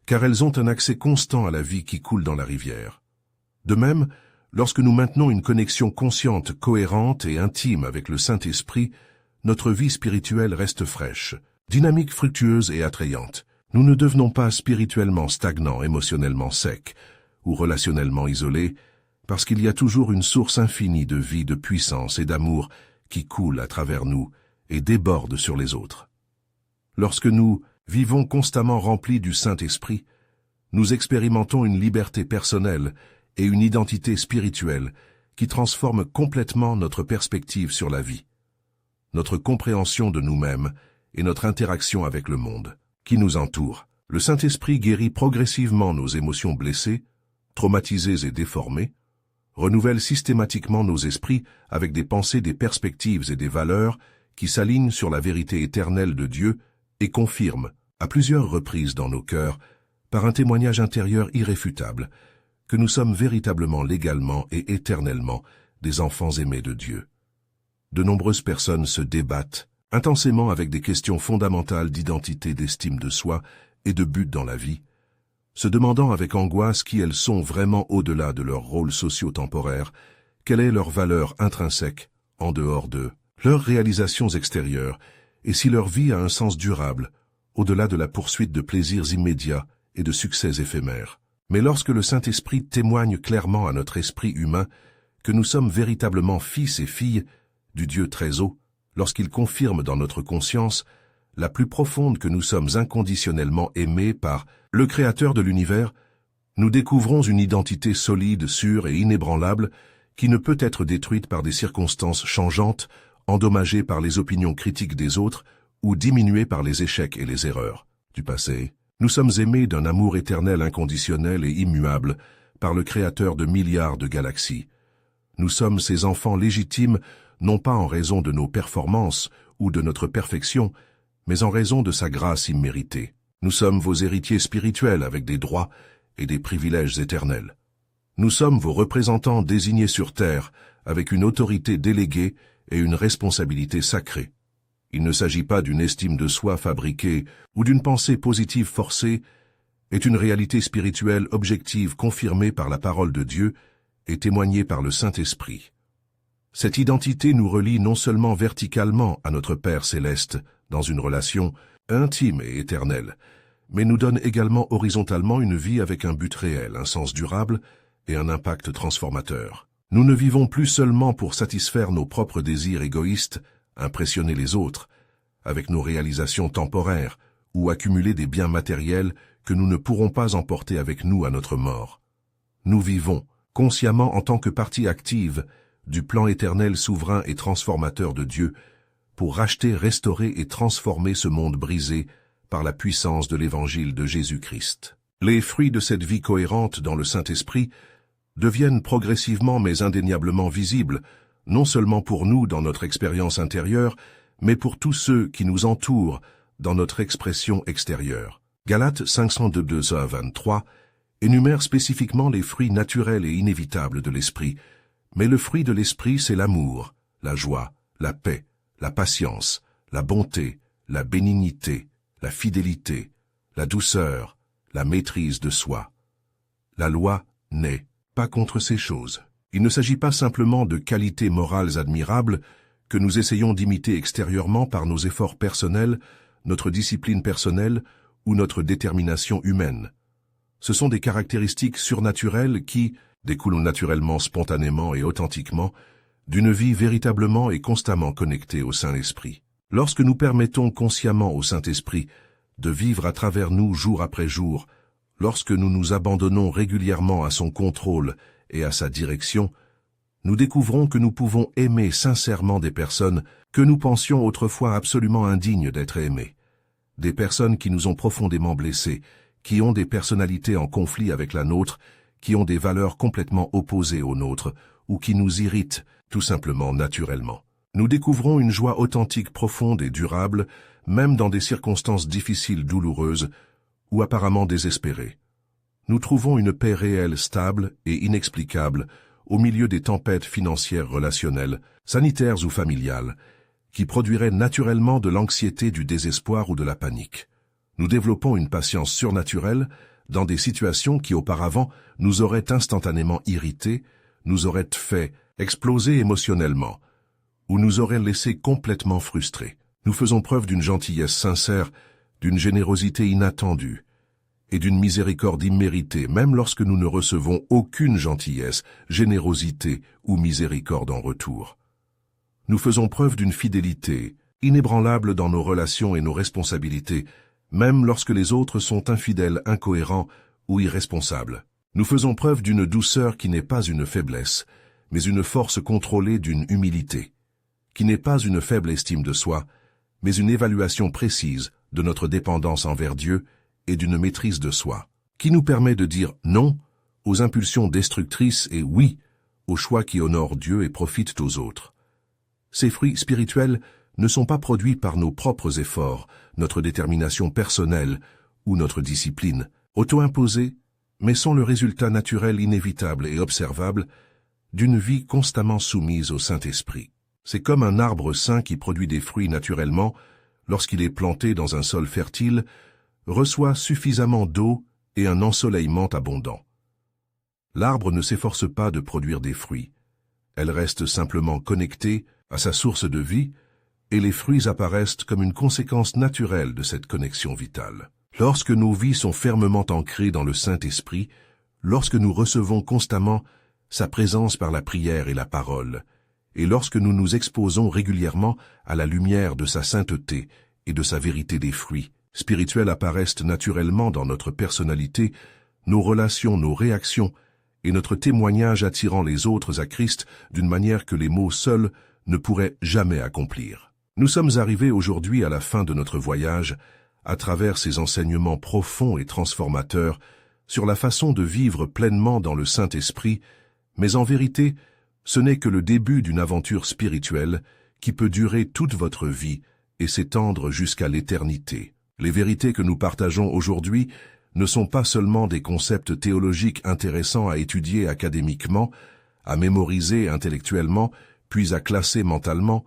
car elles ont un accès constant à la vie qui coule dans la rivière. De même, lorsque nous maintenons une connexion consciente, cohérente et intime avec le Saint-Esprit, notre vie spirituelle reste fraîche, dynamique, fructueuse et attrayante. Nous ne devenons pas spirituellement stagnants, émotionnellement secs ou relationnellement isolés, parce qu'il y a toujours une source infinie de vie, de puissance et d'amour qui coule à travers nous et déborde sur les autres. Lorsque nous vivons constamment remplis du Saint-Esprit, nous expérimentons une liberté personnelle et une identité spirituelle qui transforment complètement notre perspective sur la vie, notre compréhension de nous-mêmes et notre interaction avec le monde qui nous entoure. Le Saint-Esprit guérit progressivement nos émotions blessées, traumatisées et déformées, renouvelle systématiquement nos esprits avec des pensées, des perspectives et des valeurs qui s'alignent sur la vérité éternelle de Dieu et confirme, à plusieurs reprises dans nos cœurs, par un témoignage intérieur irréfutable, que nous sommes véritablement, légalement et éternellement des enfants aimés de Dieu. De nombreuses personnes se débattent intensément avec des questions fondamentales d'identité, d'estime de soi et de but dans la vie, se demandant avec angoisse qui elles sont vraiment au-delà de leur rôle socio-temporaire, quelle est leur valeur intrinsèque, en dehors de leurs réalisations extérieures, et si leur vie a un sens durable, au-delà de la poursuite de plaisirs immédiats et de succès éphémères. Mais lorsque le Saint-Esprit témoigne clairement à notre esprit humain que nous sommes véritablement fils et filles du Dieu très haut, lorsqu'il confirme dans notre conscience la plus profonde que nous sommes inconditionnellement aimés par le Créateur de l'univers, nous découvrons une identité solide, sûre et inébranlable qui ne peut être détruite par des circonstances changeantes, endommagée par les opinions critiques des autres ou diminuée par les échecs et les erreurs du passé. Nous sommes aimés d'un amour éternel, inconditionnel et immuable par le Créateur de milliards de galaxies. Nous sommes ses enfants légitimes, non pas en raison de nos performances ou de notre perfection, mais en raison de sa grâce imméritée. Nous sommes vos héritiers spirituels avec des droits et des privilèges éternels. Nous sommes vos représentants désignés sur terre avec une autorité déléguée et une responsabilité sacrée. Il ne s'agit pas d'une estime de soi fabriquée ou d'une pensée positive forcée, est une réalité spirituelle objective confirmée par la parole de Dieu et témoignée par le Saint-Esprit. Cette identité nous relie non seulement verticalement à notre Père céleste dans une relation intime et éternelle, mais nous donne également horizontalement une vie avec un but réel, un sens durable et un impact transformateur. Nous ne vivons plus seulement pour satisfaire nos propres désirs égoïstes, impressionner les autres, avec nos réalisations temporaires, ou accumuler des biens matériels que nous ne pourrons pas emporter avec nous à notre mort. Nous vivons, consciemment en tant que partie active, du plan éternel souverain et transformateur de Dieu, pour racheter, restaurer et transformer ce monde brisé par la puissance de l'Évangile de Jésus-Christ. Les fruits de cette vie cohérente dans le Saint-Esprit deviennent progressivement mais indéniablement visibles, non seulement pour nous dans notre expérience intérieure, mais pour tous ceux qui nous entourent dans notre expression extérieure. Galates 5:2-23 énumère spécifiquement les fruits naturels et inévitables de l'Esprit, mais le fruit de l'Esprit, c'est l'amour, la joie, la paix, la patience, la bonté, la bénignité, la fidélité, la douceur, la maîtrise de soi. La loi n'est pas contre ces choses. Il ne s'agit pas simplement de qualités morales admirables que nous essayons d'imiter extérieurement par nos efforts personnels, notre discipline personnelle ou notre détermination humaine. Ce sont des caractéristiques surnaturelles qui découlent naturellement, spontanément et authentiquement d'une vie véritablement et constamment connectée au Saint-Esprit. Lorsque nous permettons consciemment au Saint-Esprit de vivre à travers nous jour après jour, Lorsque nous nous abandonnons régulièrement à son contrôle et à sa direction, nous découvrons que nous pouvons aimer sincèrement des personnes que nous pensions autrefois absolument indignes d'être aimées. Des personnes qui nous ont profondément blessés, qui ont des personnalités en conflit avec la nôtre, qui ont des valeurs complètement opposées aux nôtres, ou qui nous irritent, tout simplement naturellement. Nous découvrons une joie authentique profonde et durable, même dans des circonstances difficiles, douloureuses, ou apparemment désespérées. Nous trouvons une paix réelle, stable et inexplicable, au milieu des tempêtes financières relationnelles, sanitaires ou familiales, qui produiraient naturellement de l'anxiété, du désespoir ou de la panique. Nous développons une patience surnaturelle dans des situations qui auparavant nous auraient instantanément irrités, nous auraient fait exploser émotionnellement, ou nous auraient laissés complètement frustrés. Nous faisons preuve d'une gentillesse sincère, d'une générosité inattendue et d'une miséricorde imméritée, même lorsque nous ne recevons aucune gentillesse, générosité ou miséricorde en retour. Nous faisons preuve d'une fidélité inébranlable dans nos relations et nos responsabilités, même lorsque les autres sont infidèles, incohérents ou irresponsables. Nous faisons preuve d'une douceur qui n'est pas une faiblesse, mais une force contrôlée, d'une humilité, qui n'est pas une faible estime de soi, mais une évaluation précise de notre dépendance envers Dieu et d'une maîtrise de soi, qui nous permet de dire non aux impulsions destructrices et oui aux choix qui honorent Dieu et profitent aux autres. Ces fruits spirituels ne sont pas produits par nos propres efforts, notre détermination personnelle ou notre discipline auto-imposée, mais sont le résultat naturel, inévitable et observable d'une vie constamment soumise au Saint-Esprit. C'est comme un arbre sain qui produit des fruits naturellement, lorsqu'il est planté dans un sol fertile, reçoit suffisamment d'eau et un ensoleillement abondant. L'arbre ne s'efforce pas de produire des fruits. Elle reste simplement connectée à sa source de vie, et les fruits apparaissent comme une conséquence naturelle de cette connexion vitale. Lorsque nos vies sont fermement ancrées dans le Saint-Esprit, lorsque nous recevons constamment sa présence par la prière et la parole, et lorsque nous nous exposons régulièrement à la lumière de sa sainteté et de sa vérité, des fruits spirituels apparaissent naturellement dans notre personnalité, nos relations, nos réactions et notre témoignage attirant les autres à Christ d'une manière que les mots seuls ne pourraient jamais accomplir. Nous sommes arrivés aujourd'hui à la fin de notre voyage à travers ces enseignements profonds et transformateurs sur la façon de vivre pleinement dans le Saint-Esprit, mais en vérité, ce n'est que le début d'une aventure spirituelle qui peut durer toute votre vie et s'étendre jusqu'à l'éternité. Les vérités que nous partageons aujourd'hui ne sont pas seulement des concepts théologiques intéressants à étudier académiquement, à mémoriser intellectuellement, puis à classer mentalement,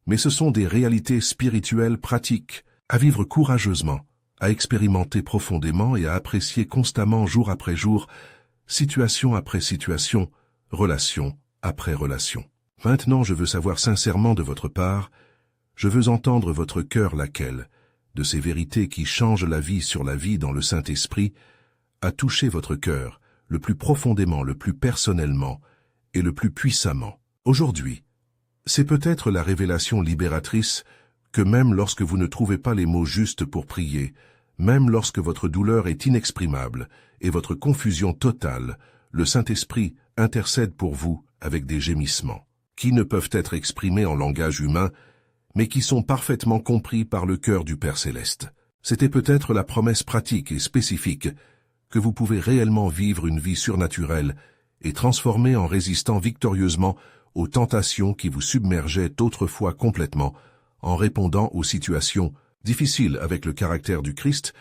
mais ce sont des réalités spirituelles pratiques, à vivre courageusement, à expérimenter profondément et à apprécier constamment jour après jour, situation après situation, relation après relation. Maintenant, je veux savoir sincèrement de votre part, je veux entendre votre cœur laquelle, de ces vérités qui changent la vie sur la vie dans le Saint-Esprit, a touché votre cœur le plus profondément, le plus personnellement et le plus puissamment. Aujourd'hui, c'est peut-être la révélation libératrice que même lorsque vous ne trouvez pas les mots justes pour prier, même lorsque votre douleur est inexprimable et votre confusion totale, le Saint-Esprit intercède pour vous avec des gémissements, qui ne peuvent être exprimés en langage humain, mais qui sont parfaitement compris par le cœur du Père Céleste. C'était peut-être la promesse pratique et spécifique que vous pouvez réellement vivre une vie surnaturelle et transformer en résistant victorieusement aux tentations qui vous submergeaient autrefois complètement, en répondant aux situations difficiles avec le caractère du Christ,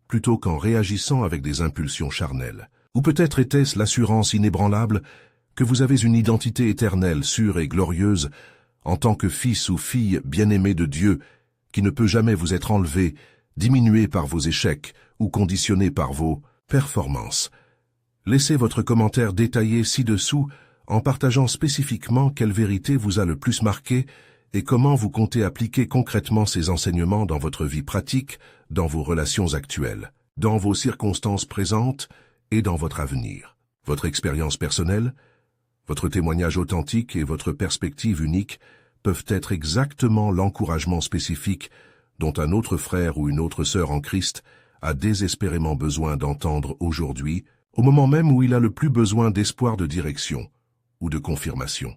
plutôt qu'en réagissant avec des impulsions charnelles. Ou peut-être était-ce l'assurance inébranlable que vous avez une identité éternelle, sûre et glorieuse, en tant que fils ou fille bien-aimé de Dieu, qui ne peut jamais vous être enlevé, diminué par vos échecs ou conditionné par vos performances. Laissez votre commentaire détaillé ci-dessous en partageant spécifiquement quelle vérité vous a le plus marqué et comment vous comptez appliquer concrètement ces enseignements dans votre vie pratique, dans vos relations actuelles, dans vos circonstances présentes et dans votre avenir. Votre expérience personnelle, votre témoignage authentique et votre perspective unique peuvent être exactement l'encouragement spécifique dont un autre frère ou une autre sœur en Christ a désespérément besoin d'entendre aujourd'hui, au moment même où il a le plus besoin d'espoir de direction ou de confirmation.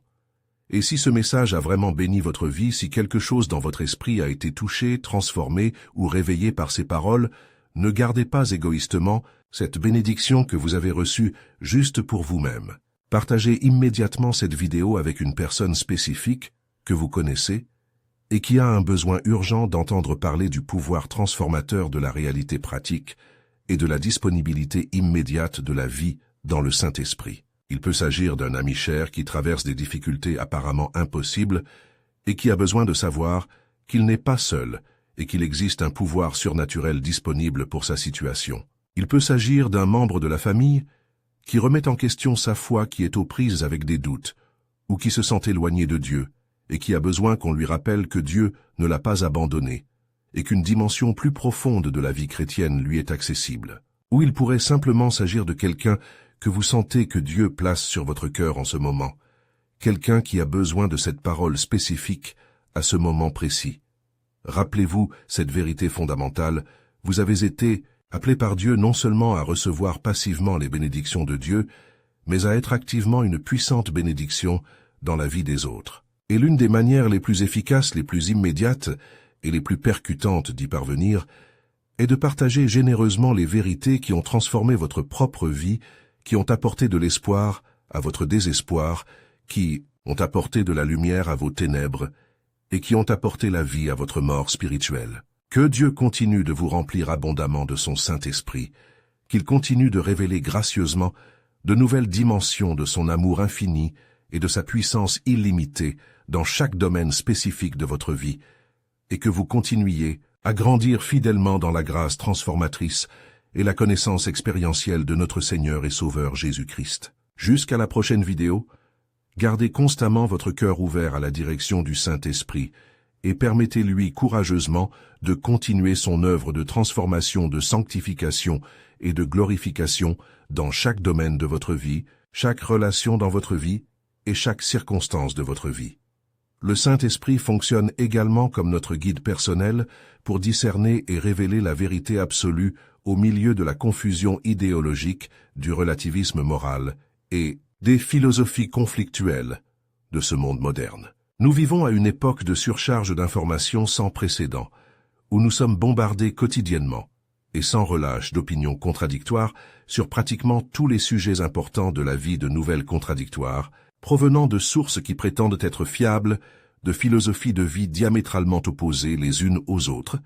Et si ce message a vraiment béni votre vie, si quelque chose dans votre esprit a été touché, transformé ou réveillé par ces paroles, ne gardez pas égoïstement cette bénédiction que vous avez reçue juste pour vous-même. Partagez immédiatement cette vidéo avec une personne spécifique que vous connaissez et qui a un besoin urgent d'entendre parler du pouvoir transformateur de la réalité pratique et de la disponibilité immédiate de la vie dans le Saint-Esprit. Il peut s'agir d'un ami cher qui traverse des difficultés apparemment impossibles et qui a besoin de savoir qu'il n'est pas seul et qu'il existe un pouvoir surnaturel disponible pour sa situation. Il peut s'agir d'un membre de la famille qui remet en question sa foi, qui est aux prises avec des doutes ou qui se sent éloigné de Dieu et qui a besoin qu'on lui rappelle que Dieu ne l'a pas abandonné et qu'une dimension plus profonde de la vie chrétienne lui est accessible. Ou il pourrait simplement s'agir de quelqu'un que vous sentez que Dieu place sur votre cœur en ce moment, quelqu'un qui a besoin de cette parole spécifique à ce moment précis. Rappelez-vous cette vérité fondamentale, vous avez été appelé par Dieu non seulement à recevoir passivement les bénédictions de Dieu, mais à être activement une puissante bénédiction dans la vie des autres. Et l'une des manières les plus efficaces, les plus immédiates et les plus percutantes d'y parvenir est de partager généreusement les vérités qui ont transformé votre propre vie, qui ont apporté de l'espoir à votre désespoir, qui ont apporté de la lumière à vos ténèbres et qui ont apporté la vie à votre mort spirituelle. Que Dieu continue de vous remplir abondamment de son Saint-Esprit, qu'il continue de révéler gracieusement de nouvelles dimensions de son amour infini et de sa puissance illimitée dans chaque domaine spécifique de votre vie, et que vous continuiez à grandir fidèlement dans la grâce transformatrice et la connaissance expérientielle de notre Seigneur et Sauveur Jésus-Christ. Jusqu'à la prochaine vidéo, gardez constamment votre cœur ouvert à la direction du Saint-Esprit et permettez-lui courageusement de continuer son œuvre de transformation, de sanctification et de glorification dans chaque domaine de votre vie, chaque relation dans votre vie et chaque circonstance de votre vie. Le Saint-Esprit fonctionne également comme notre guide personnel pour discerner et révéler la vérité absolue au milieu de la confusion idéologique, du relativisme moral et des philosophies conflictuelles de ce monde moderne. Nous vivons à une époque de surcharge d'informations sans précédent, où nous sommes bombardés quotidiennement et sans relâche d'opinions contradictoires sur pratiquement tous les sujets importants de la vie, de nouvelles contradictoires, provenant de sources qui prétendent être fiables, de philosophies de vie diamétralement opposées les unes aux autres,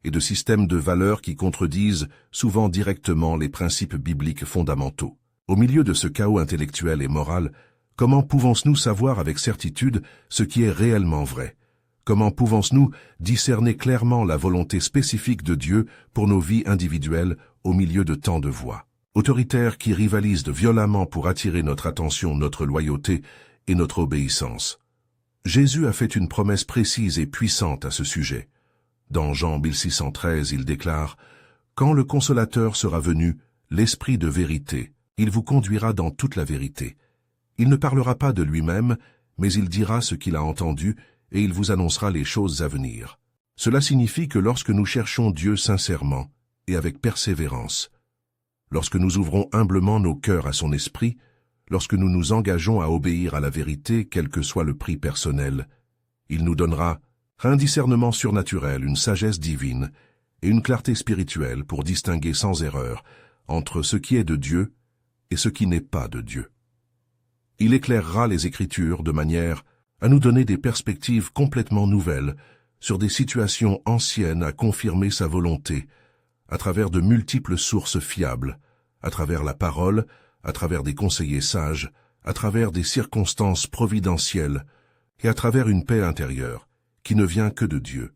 et de systèmes de valeurs qui contredisent souvent directement les principes bibliques fondamentaux. Au milieu de ce chaos intellectuel et moral, comment pouvons-nous savoir avec certitude ce qui est réellement vrai? Comment pouvons-nous discerner clairement la volonté spécifique de Dieu pour nos vies individuelles au milieu de tant de voix autoritaires qui rivalisent violemment pour attirer notre attention, notre loyauté et notre obéissance? Jésus a fait une promesse précise et puissante à ce sujet. Dans Jean 1613, il déclare « Quand le Consolateur sera venu, l'Esprit de vérité, il vous conduira dans toute la vérité. Il ne parlera pas de lui-même, mais il dira ce qu'il a entendu et il vous annoncera les choses à venir. » Cela signifie que lorsque nous cherchons Dieu sincèrement et avec persévérance, lorsque nous ouvrons humblement nos cœurs à son esprit, lorsque nous nous engageons à obéir à la vérité, quel que soit le prix personnel, il nous donnera un discernement surnaturel, une sagesse divine et une clarté spirituelle pour distinguer sans erreur entre ce qui est de Dieu et ce qui n'est pas de Dieu. Il éclairera les Écritures de manière à nous donner des perspectives complètement nouvelles sur des situations anciennes, à confirmer sa volonté à travers de multiples sources fiables, à travers la parole, à travers des conseillers sages, à travers des circonstances providentielles et à travers une paix intérieure qui ne vient que de Dieu,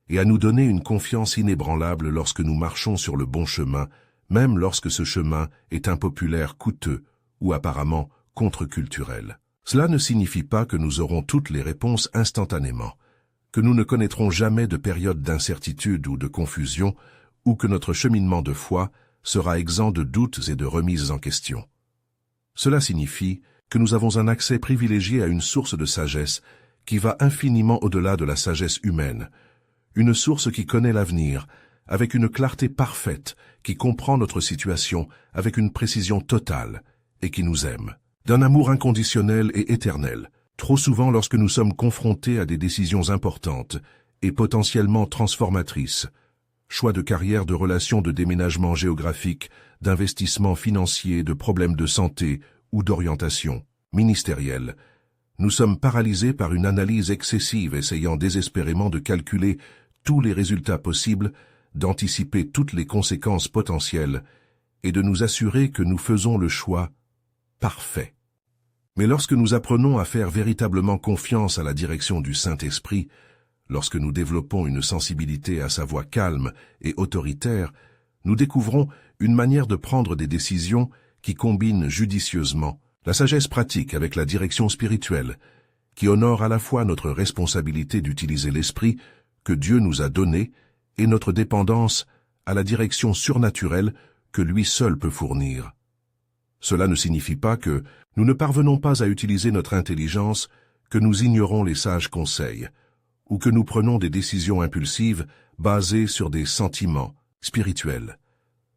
et à nous donner une confiance inébranlable lorsque nous marchons sur le bon chemin, même lorsque ce chemin est impopulaire, coûteux ou apparemment contre-culturel. Cela ne signifie pas que nous aurons toutes les réponses instantanément, que nous ne connaîtrons jamais de période d'incertitude ou de confusion, ou que notre cheminement de foi sera exempt de doutes et de remises en question. Cela signifie que nous avons un accès privilégié à une source de sagesse qui va infiniment au-delà de la sagesse humaine, une source qui connaît l'avenir, avec une clarté parfaite, qui comprend notre situation avec une précision totale et qui nous aime. D'un amour inconditionnel et éternel. Trop souvent, lorsque nous sommes confrontés à des décisions importantes et potentiellement transformatrices, choix de carrière, de relations, de déménagement géographique, d'investissement financier, de problèmes de santé ou d'orientation ministérielle, nous sommes paralysés par une analyse excessive essayant désespérément de calculer tous les résultats possibles, d'anticiper toutes les conséquences potentielles et de nous assurer que nous faisons le choix parfait. Mais lorsque nous apprenons à faire véritablement confiance à la direction du Saint-Esprit, lorsque nous développons une sensibilité à sa voix calme et autoritaire, nous découvrons une manière de prendre des décisions qui combine judicieusement la sagesse pratique avec la direction spirituelle, qui honore à la fois notre responsabilité d'utiliser l'esprit que Dieu nous a donné et notre dépendance à la direction surnaturelle que lui seul peut fournir. Cela ne signifie pas que nous ne parvenons pas à utiliser notre intelligence, que nous ignorons les sages conseils, ou que nous prenons des décisions impulsives basées sur des sentiments spirituels.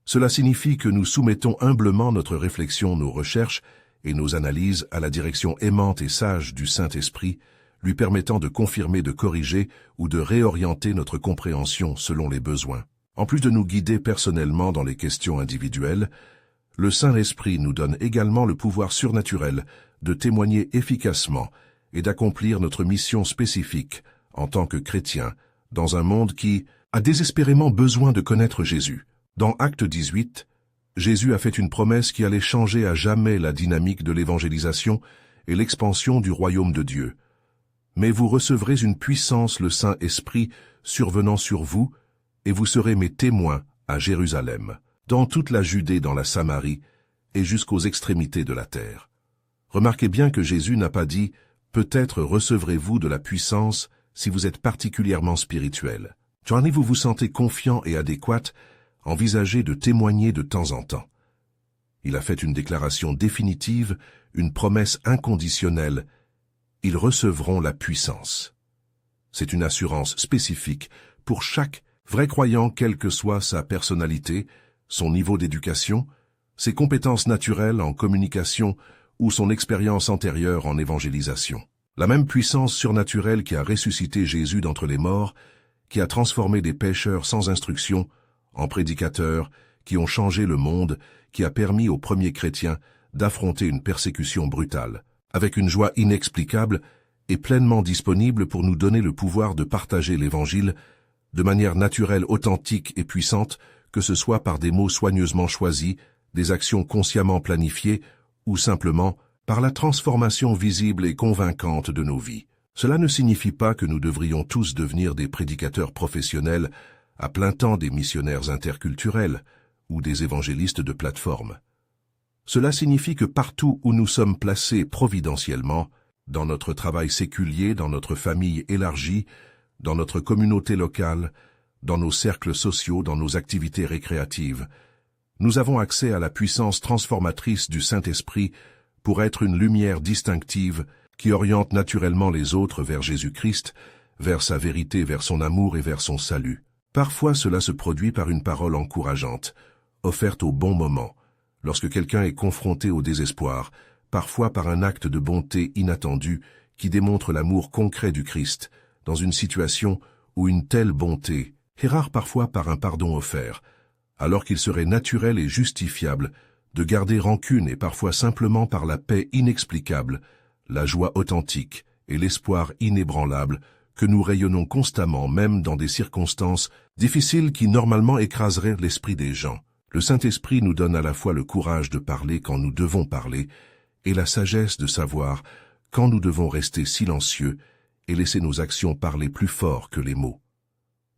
Cela signifie que nous soumettons humblement notre réflexion, nos recherches et nos analyses à la direction aimante et sage du Saint-Esprit, lui permettant de confirmer, de corriger ou de réorienter notre compréhension selon les besoins. En plus de nous guider personnellement dans les questions individuelles, le Saint-Esprit nous donne également le pouvoir surnaturel de témoigner efficacement et d'accomplir notre mission spécifique en tant que chrétiens dans un monde qui a désespérément besoin de connaître Jésus. Dans Acte 18, Jésus a fait une promesse qui allait changer à jamais la dynamique de l'évangélisation et l'expansion du royaume de Dieu. Mais vous recevrez une puissance, le Saint-Esprit, survenant sur vous, et vous serez mes témoins à Jérusalem, dans toute la Judée, dans la Samarie, et jusqu'aux extrémités de la terre. Remarquez bien que Jésus n'a pas dit « Peut-être recevrez-vous de la puissance si vous êtes particulièrement spirituel ». Johnny, vous vous sentez confiant et adéquat, envisagez de témoigner de temps en temps. Il a fait une déclaration définitive, une promesse inconditionnelle. Ils recevront la puissance. C'est une assurance spécifique pour chaque vrai croyant, quelle que soit sa personnalité, son niveau d'éducation, ses compétences naturelles en communication ou son expérience antérieure en évangélisation. La même puissance surnaturelle qui a ressuscité Jésus d'entre les morts, qui a transformé des pécheurs sans instruction en prédicateurs, qui ont changé le monde, qui a permis aux premiers chrétiens d'affronter une persécution brutale, avec une joie inexplicable et pleinement disponible pour nous donner le pouvoir de partager l'Évangile de manière naturelle, authentique et puissante, que ce soit par des mots soigneusement choisis, des actions consciemment planifiées ou simplement par la transformation visible et convaincante de nos vies. Cela ne signifie pas que nous devrions tous devenir des prédicateurs professionnels à plein temps, des missionnaires interculturels ou des évangélistes de plateforme. Cela signifie que partout où nous sommes placés providentiellement, dans notre travail séculier, dans notre famille élargie, dans notre communauté locale, dans nos cercles sociaux, dans nos activités récréatives, nous avons accès à la puissance transformatrice du Saint-Esprit pour être une lumière distinctive qui oriente naturellement les autres vers Jésus-Christ, vers sa vérité, vers son amour et vers son salut. Parfois cela se produit par une parole encourageante, offerte au bon moment, lorsque quelqu'un est confronté au désespoir, parfois par un acte de bonté inattendu qui démontre l'amour concret du Christ, dans une situation où une telle bonté est rare, parfois par un pardon offert, alors qu'il serait naturel et justifiable de garder rancune, et parfois simplement par la paix inexplicable, la joie authentique et l'espoir inébranlable que nous rayonnons constamment, même dans des circonstances difficiles qui normalement écraseraient l'esprit des gens. Le Saint-Esprit nous donne à la fois le courage de parler quand nous devons parler et la sagesse de savoir quand nous devons rester silencieux et laisser nos actions parler plus fort que les mots.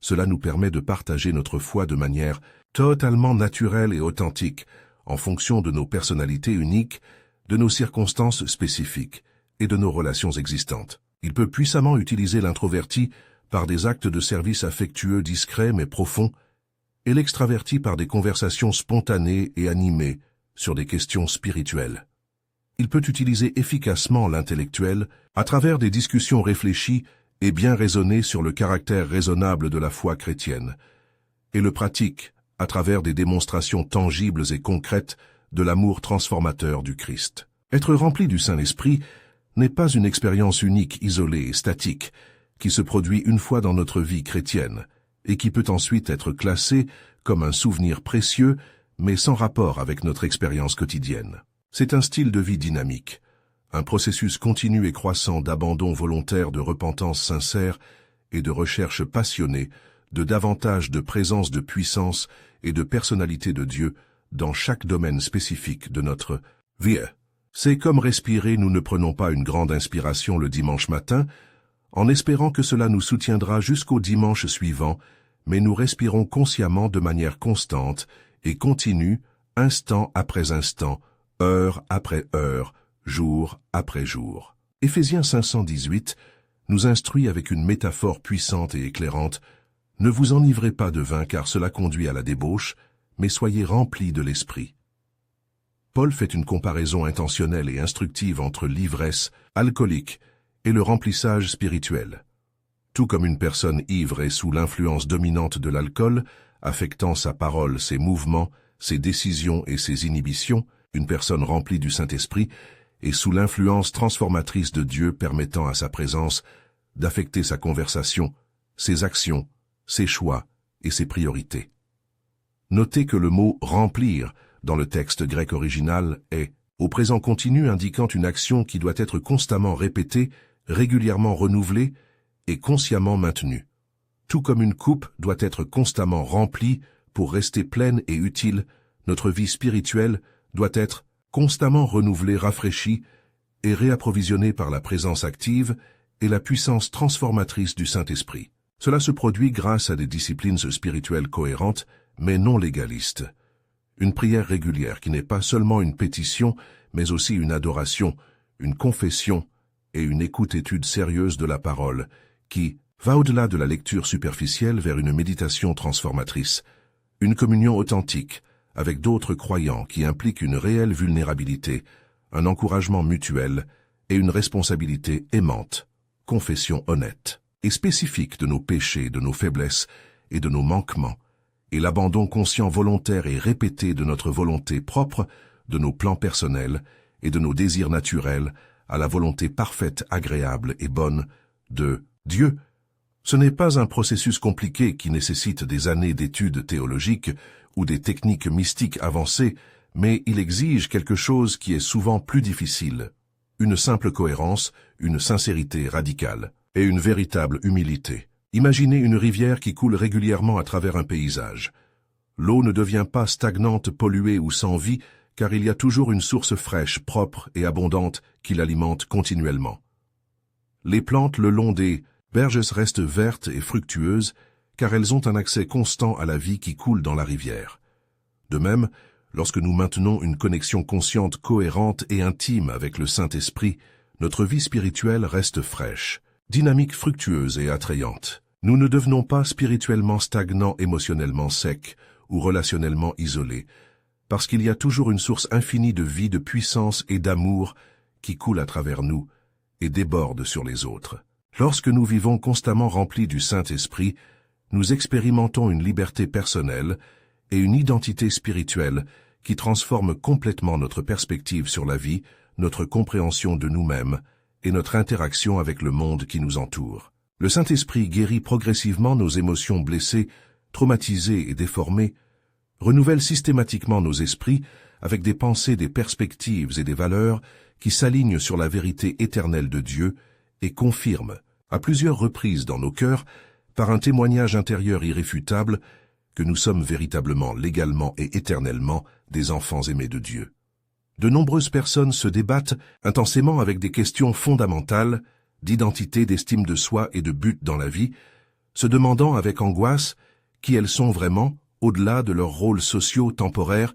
Cela nous permet de partager notre foi de manière totalement naturelle et authentique, en fonction de nos personnalités uniques, de nos circonstances spécifiques et de nos relations existantes. Il peut puissamment utiliser l'introverti par des actes de service affectueux, discrets mais profonds, et l'extraverti par des conversations spontanées et animées sur des questions spirituelles. Il peut utiliser efficacement l'intellectuel à travers des discussions réfléchies et bien raisonnées sur le caractère raisonnable de la foi chrétienne. et le pratiquent à travers des démonstrations tangibles et concrètes de l'amour transformateur du Christ. Être rempli du Saint-Esprit n'est pas une expérience unique, isolée et statique, qui se produit une fois dans notre vie chrétienne, et qui peut ensuite être classée comme un souvenir précieux, mais sans rapport avec notre expérience quotidienne. C'est un style de vie dynamique, un processus continu et croissant d'abandon volontaire, de repentance sincère et de recherche passionnée de davantage de présence, de puissance et de personnalité de Dieu dans chaque domaine spécifique de notre vie. C'est comme respirer, nous ne prenons pas une grande inspiration le dimanche matin, en espérant que cela nous soutiendra jusqu'au dimanche suivant, mais nous respirons consciemment de manière constante et continue, instant après instant, heure après heure, jour après jour. Éphésiens 518 nous instruit avec une métaphore puissante et éclairante. Ne vous enivrez pas de vin car cela conduit à la débauche, mais soyez remplis de l'esprit. Paul fait une comparaison intentionnelle et instructive entre l'ivresse alcoolique et le remplissage spirituel. Tout comme une personne ivre est sous l'influence dominante de l'alcool, affectant sa parole, ses mouvements, ses décisions et ses inhibitions, une personne remplie du Saint-Esprit est sous l'influence transformatrice de Dieu permettant à sa présence d'affecter sa conversation, ses actions, ses choix et ses priorités. Notez que le mot « remplir » dans le texte grec original est au présent continu indiquant une action qui doit être constamment répétée, régulièrement renouvelée et consciemment maintenue. Tout comme une coupe doit être constamment remplie pour rester pleine et utile, notre vie spirituelle doit être constamment renouvelée, rafraîchie et réapprovisionnée par la présence active et la puissance transformatrice du Saint-Esprit. Cela se produit grâce à des disciplines spirituelles cohérentes, mais non légalistes. Une prière régulière qui n'est pas seulement une pétition, mais aussi une adoration, une confession et une écoute-étude sérieuse de la parole, qui va au-delà de la lecture superficielle vers une méditation transformatrice, une communion authentique avec d'autres croyants qui implique une réelle vulnérabilité, un encouragement mutuel et une responsabilité aimante, confession honnête et spécifique de nos péchés, de nos faiblesses et de nos manquements, et l'abandon conscient volontaire et répété de notre volonté propre, de nos plans personnels et de nos désirs naturels à la volonté parfaite, agréable et bonne de Dieu. Ce n'est pas un processus compliqué qui nécessite des années d'études théologiques ou des techniques mystiques avancées, mais il exige quelque chose qui est souvent plus difficile, une simple cohérence, une sincérité radicale et une véritable humilité. Imaginez une rivière qui coule régulièrement à travers un paysage. L'eau ne devient pas stagnante, polluée ou sans vie, car il y a toujours une source fraîche, propre et abondante qui l'alimente continuellement. Les plantes le long des berges restent vertes et fructueuses, car elles ont un accès constant à la vie qui coule dans la rivière. De même, lorsque nous maintenons une connexion consciente, cohérente et intime avec le Saint-Esprit, notre vie spirituelle reste fraîche, dynamique, fructueuse et attrayante. Nous ne devenons pas spirituellement stagnants, émotionnellement secs ou relationnellement isolés, parce qu'il y a toujours une source infinie de vie, de puissance et d'amour qui coule à travers nous et déborde sur les autres. Lorsque nous vivons constamment remplis du Saint-Esprit, nous expérimentons une liberté personnelle et une identité spirituelle qui transforment complètement notre perspective sur la vie, notre compréhension de nous-mêmes et notre interaction avec le monde qui nous entoure. Le Saint-Esprit guérit progressivement nos émotions blessées, traumatisées et déformées, renouvelle systématiquement nos esprits avec des pensées, des perspectives et des valeurs qui s'alignent sur la vérité éternelle de Dieu et confirme à plusieurs reprises dans nos cœurs, par un témoignage intérieur irréfutable, que nous sommes véritablement, légalement et éternellement des enfants aimés de Dieu. De nombreuses personnes se débattent intensément avec des questions fondamentales d'identité, d'estime de soi et de but dans la vie, se demandant avec angoisse qui elles sont vraiment, au-delà de leurs rôles sociaux temporaires,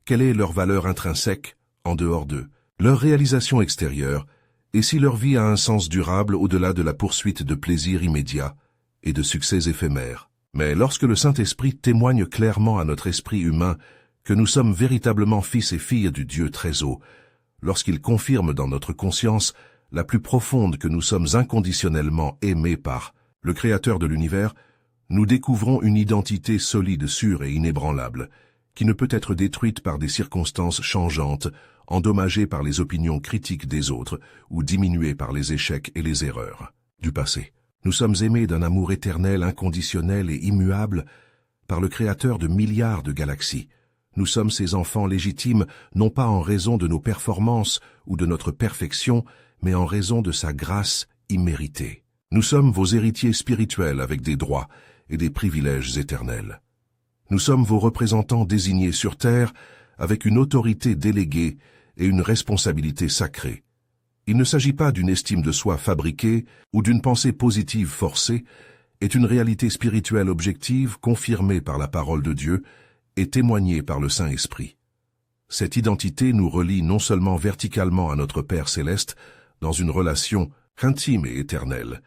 quelle est leur valeur intrinsèque, en dehors d'eux, leur réalisation extérieure, et si leur vie a un sens durable au-delà de la poursuite de plaisirs immédiats et de succès éphémères. Mais lorsque le Saint-Esprit témoigne clairement à notre esprit humain que nous sommes véritablement fils et filles du Dieu très haut, lorsqu'il confirme dans notre conscience la plus profonde que nous sommes inconditionnellement aimés par le Créateur de l'univers, Nous découvrons une identité solide, sûre et inébranlable, qui ne peut être détruite par des circonstances changeantes, endommagée par les opinions critiques des autres ou diminuée par les échecs et les erreurs du passé. Nous sommes aimés d'un amour éternel, inconditionnel et immuable par le Créateur de milliards de galaxies. Nous sommes ses enfants légitimes, non pas en raison de nos performances ou de notre perfection, mais en raison de sa grâce imméritée. Nous sommes vos héritiers spirituels avec des droits et des privilèges éternels. Nous sommes vos représentants désignés sur terre avec une autorité déléguée et une responsabilité sacrée. Il ne s'agit pas d'une estime de soi fabriquée ou d'une pensée positive forcée, est une réalité spirituelle objective confirmée par la parole de Dieu et témoignée par le Saint-Esprit. Cette identité nous relie non seulement verticalement à notre Père céleste, dans une relation intime et éternelle,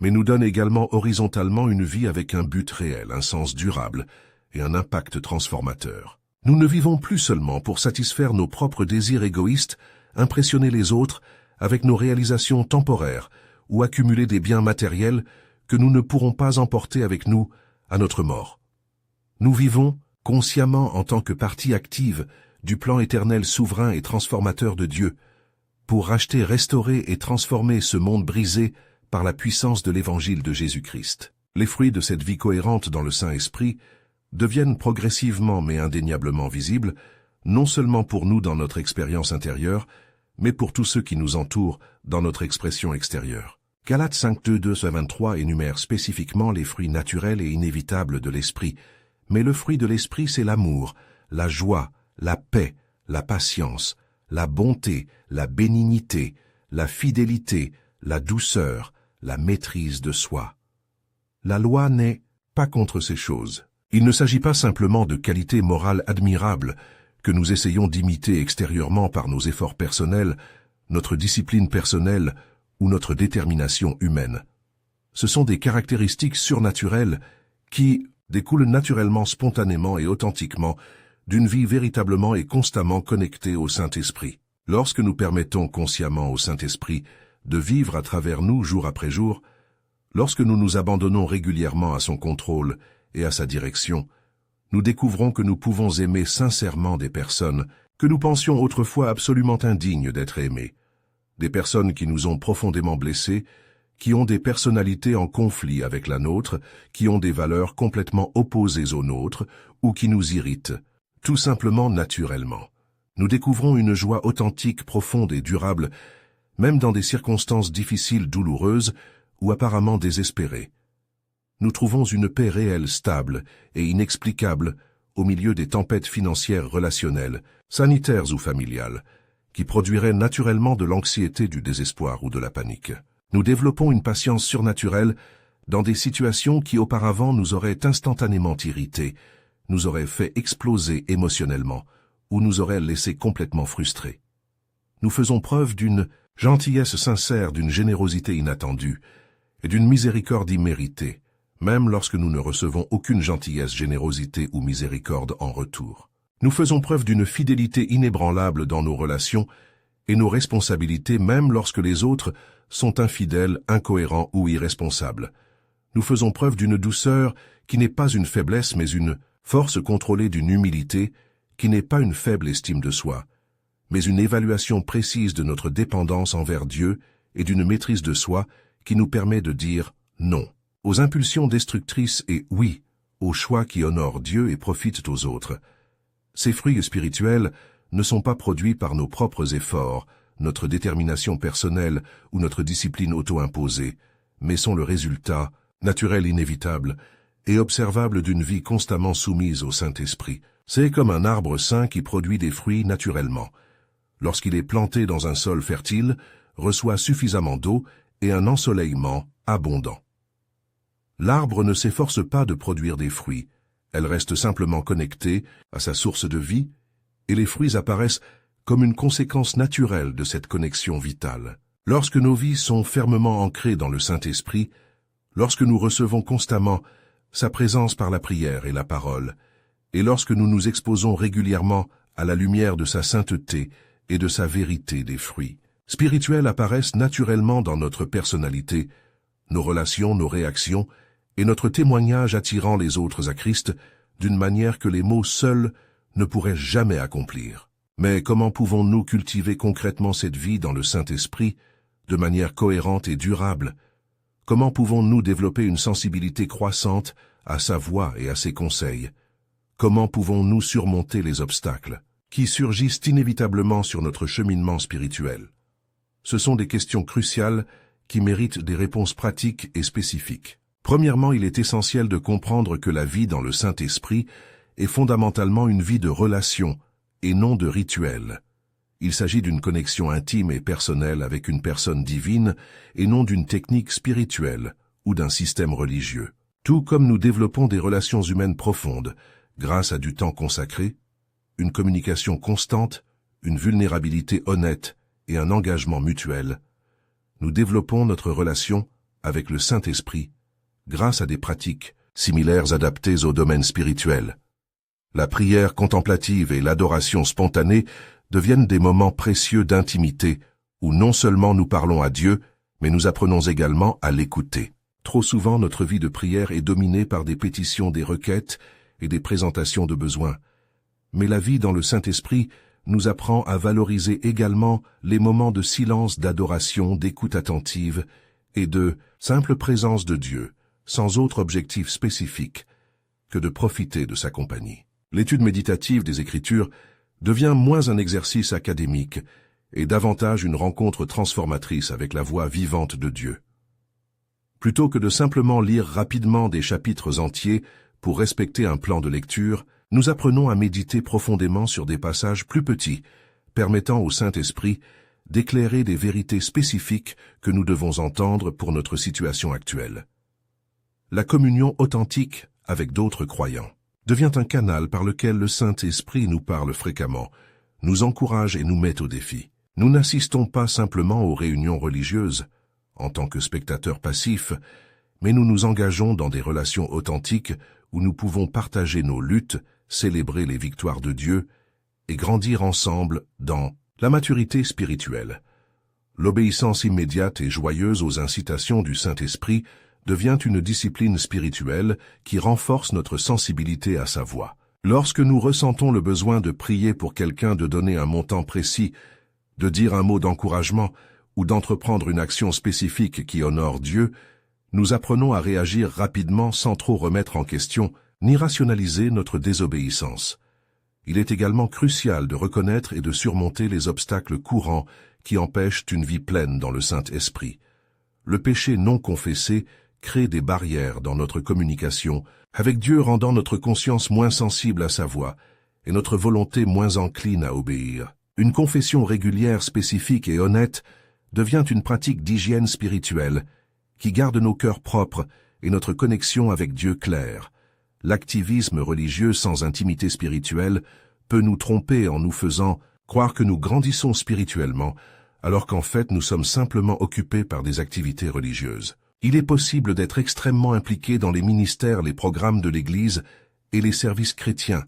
mais nous donne également horizontalement une vie avec un but réel, un sens durable et un impact transformateur. Nous ne vivons plus seulement pour satisfaire nos propres désirs égoïstes, impressionner les autres avec nos réalisations temporaires ou accumuler des biens matériels que nous ne pourrons pas emporter avec nous à notre mort. Nous vivons consciemment en tant que partie active du plan éternel souverain et transformateur de Dieu, pour racheter, restaurer et transformer ce monde brisé par la puissance de l'Évangile de Jésus-Christ. Les fruits de cette vie cohérente dans le Saint-Esprit deviennent progressivement mais indéniablement visibles, non seulement pour nous dans notre expérience intérieure, mais pour tous ceux qui nous entourent dans notre expression extérieure. Galates 5:22-23 énumère spécifiquement les fruits naturels et inévitables de l'Esprit, mais le fruit de l'Esprit c'est l'amour, la joie, la paix, la patience, la bonté, la bénignité, la fidélité, la douceur, la maîtrise de soi. La loi n'est pas contre ces choses. Il ne s'agit pas simplement de qualités morales admirables que nous essayons d'imiter extérieurement par nos efforts personnels, notre discipline personnelle ou notre détermination humaine. Ce sont des caractéristiques surnaturelles qui découlent naturellement, spontanément et authentiquement d'une vie véritablement et constamment connectée au Saint-Esprit. Lorsque nous permettons consciemment au Saint-Esprit de vivre à travers nous jour après jour, lorsque nous nous abandonnons régulièrement à son contrôle et à sa direction, nous découvrons que nous pouvons aimer sincèrement des personnes que nous pensions autrefois absolument indignes d'être aimées, des personnes qui nous ont profondément blessés, qui ont des personnalités en conflit avec la nôtre, qui ont des valeurs complètement opposées aux nôtres ou qui nous irritent, tout simplement naturellement. Nous découvrons une joie authentique, profonde et durable, même dans des circonstances difficiles, douloureuses ou apparemment désespérées. Nous trouvons une paix réelle, stable et inexplicable au milieu des tempêtes financières relationnelles, sanitaires ou familiales, qui produiraient naturellement de l'anxiété, du désespoir ou de la panique. Nous développons une patience surnaturelle dans des situations qui auparavant nous auraient instantanément irrités, nous auraient fait exploser émotionnellement ou nous auraient laissés complètement frustrés. Nous faisons preuve d'une gentillesse sincère, d'une générosité inattendue et d'une miséricorde imméritée, même lorsque nous ne recevons aucune gentillesse, générosité ou miséricorde en retour. Nous faisons preuve d'une fidélité inébranlable dans nos relations et nos responsabilités, même lorsque les autres sont infidèles, incohérents ou irresponsables. Nous faisons preuve d'une douceur qui n'est pas une faiblesse mais une force contrôlée, d'une humilité qui n'est pas une faible estime de soi, mais une évaluation précise de notre dépendance envers Dieu et d'une maîtrise de soi qui nous permet de dire non aux impulsions destructrices et oui aux choix qui honorent Dieu et profitent aux autres. Ces fruits spirituels ne sont pas produits par nos propres efforts, notre détermination personnelle ou notre discipline auto-imposée, mais sont le résultat, naturel inévitable, et observable d'une vie constamment soumise au Saint-Esprit. C'est comme un arbre sain qui produit des fruits naturellement. Lorsqu'il est planté dans un sol fertile, reçoit suffisamment d'eau et un ensoleillement abondant. L'arbre ne s'efforce pas de produire des fruits, elle reste simplement connectée à sa source de vie, et les fruits apparaissent comme une conséquence naturelle de cette connexion vitale. Lorsque nos vies sont fermement ancrées dans le Saint-Esprit, lorsque nous recevons constamment sa présence par la prière et la parole, et lorsque nous nous exposons régulièrement à la lumière de sa sainteté et de sa vérité, des fruits spirituels apparaissent naturellement dans notre personnalité, nos relations, nos réactions et notre témoignage attirant les autres à Christ d'une manière que les mots seuls ne pourraient jamais accomplir. Mais comment pouvons-nous cultiver concrètement cette vie dans le Saint-Esprit de manière cohérente et durable? Comment pouvons-nous développer une sensibilité croissante à sa voix et à ses conseils? Comment pouvons-nous surmonter les obstacles qui surgissent inévitablement sur notre cheminement spirituel? Ce sont des questions cruciales qui méritent des réponses pratiques et spécifiques. Premièrement, il est essentiel de comprendre que la vie dans le Saint-Esprit est fondamentalement une vie de relation et non de rituel. Il s'agit d'une connexion intime et personnelle avec une personne divine et non d'une technique spirituelle ou d'un système religieux. Tout comme nous développons des relations humaines profondes grâce à du temps consacré, une communication constante, une vulnérabilité honnête et un engagement mutuel, nous développons notre relation avec le Saint-Esprit grâce à des pratiques similaires adaptées au domaine spirituel. La prière contemplative et l'adoration spontanée deviennent des moments précieux d'intimité où non seulement nous parlons à Dieu, mais nous apprenons également à l'écouter. Trop souvent, notre vie de prière est dominée par des pétitions, des requêtes et des présentations de besoins. Mais la vie dans le Saint-Esprit nous apprend à valoriser également les moments de silence, d'adoration, d'écoute attentive et de simple présence de Dieu, sans autre objectif spécifique que de profiter de sa compagnie. L'étude méditative des Écritures devient moins un exercice académique et davantage une rencontre transformatrice avec la voix vivante de Dieu. Plutôt que de simplement lire rapidement des chapitres entiers pour respecter un plan de lecture, nous apprenons à méditer profondément sur des passages plus petits, permettant au Saint-Esprit d'éclairer des vérités spécifiques que nous devons entendre pour notre situation actuelle. La communion authentique avec d'autres croyants devient un canal par lequel le Saint-Esprit nous parle fréquemment, nous encourage et nous met au défi. Nous n'assistons pas simplement aux réunions religieuses, en tant que spectateurs passifs, mais nous nous engageons dans des relations authentiques où nous pouvons partager nos luttes, célébrer les victoires de Dieu et grandir ensemble dans la maturité spirituelle. L'obéissance immédiate et joyeuse aux incitations du Saint-Esprit devient une discipline spirituelle qui renforce notre sensibilité à sa voix. Lorsque nous ressentons le besoin de prier pour quelqu'un, de donner un montant précis, de dire un mot d'encouragement ou d'entreprendre une action spécifique qui honore Dieu, nous apprenons à réagir rapidement sans trop remettre en question ni rationaliser notre désobéissance. Il est également crucial de reconnaître et de surmonter les obstacles courants qui empêchent une vie pleine dans le Saint-Esprit. Le péché non confessé crée des barrières dans notre communication avec Dieu, rendant notre conscience moins sensible à sa voix et notre volonté moins encline à obéir. Une confession régulière, spécifique et honnête devient une pratique d'hygiène spirituelle qui garde nos cœurs propres et notre connexion avec Dieu claire. L'activisme religieux sans intimité spirituelle peut nous tromper en nous faisant croire que nous grandissons spirituellement, alors qu'en fait nous sommes simplement occupés par des activités religieuses. Il est possible d'être extrêmement impliqué dans les ministères, les programmes de l'Église et les services chrétiens,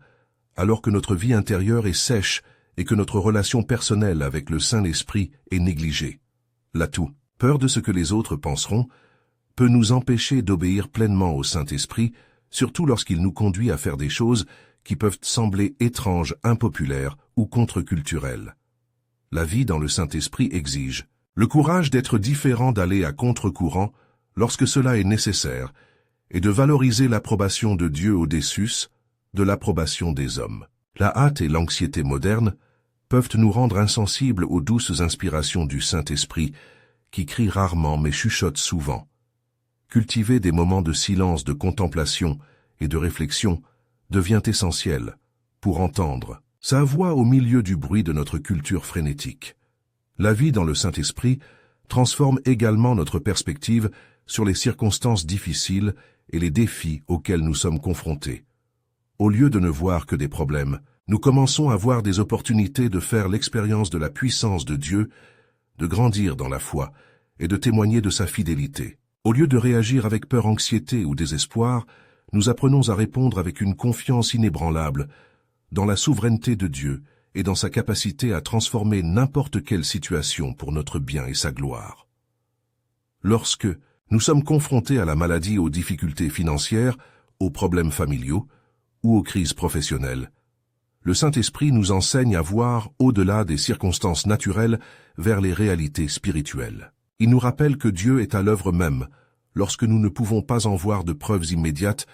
alors que notre vie intérieure est sèche et que notre relation personnelle avec le Saint-Esprit est négligée. L'atout, peur de ce que les autres penseront, peut nous empêcher d'obéir pleinement au Saint-Esprit, surtout lorsqu'il nous conduit à faire des choses qui peuvent sembler étranges, impopulaires ou contre-culturelles. La vie dans le Saint-Esprit exige le courage d'être différent, d'aller à contre-courant lorsque cela est nécessaire, et de valoriser l'approbation de Dieu au-dessus de l'approbation des hommes. La hâte et l'anxiété modernes peuvent nous rendre insensibles aux douces inspirations du Saint-Esprit, qui crie rarement mais chuchote souvent. Cultiver des moments de silence, de contemplation et de réflexion devient essentiel pour entendre sa voix au milieu du bruit de notre culture frénétique. La vie dans le Saint-Esprit transforme également notre perspective sur les circonstances difficiles et les défis auxquels nous sommes confrontés. Au lieu de ne voir que des problèmes, nous commençons à voir des opportunités de faire l'expérience de la puissance de Dieu, de grandir dans la foi et de témoigner de sa fidélité. Au lieu de réagir avec peur, anxiété ou désespoir, nous apprenons à répondre avec une confiance inébranlable dans la souveraineté de Dieu et dans sa capacité à transformer n'importe quelle situation pour notre bien et sa gloire. Lorsque Nous sommes confrontés à la maladie, aux difficultés financières, aux problèmes familiaux ou aux crises professionnelles. Le Saint-Esprit nous enseigne à voir au-delà des circonstances naturelles vers les réalités spirituelles. Il nous rappelle que Dieu est à l'œuvre même, lorsque nous ne pouvons pas en voir de preuves immédiates,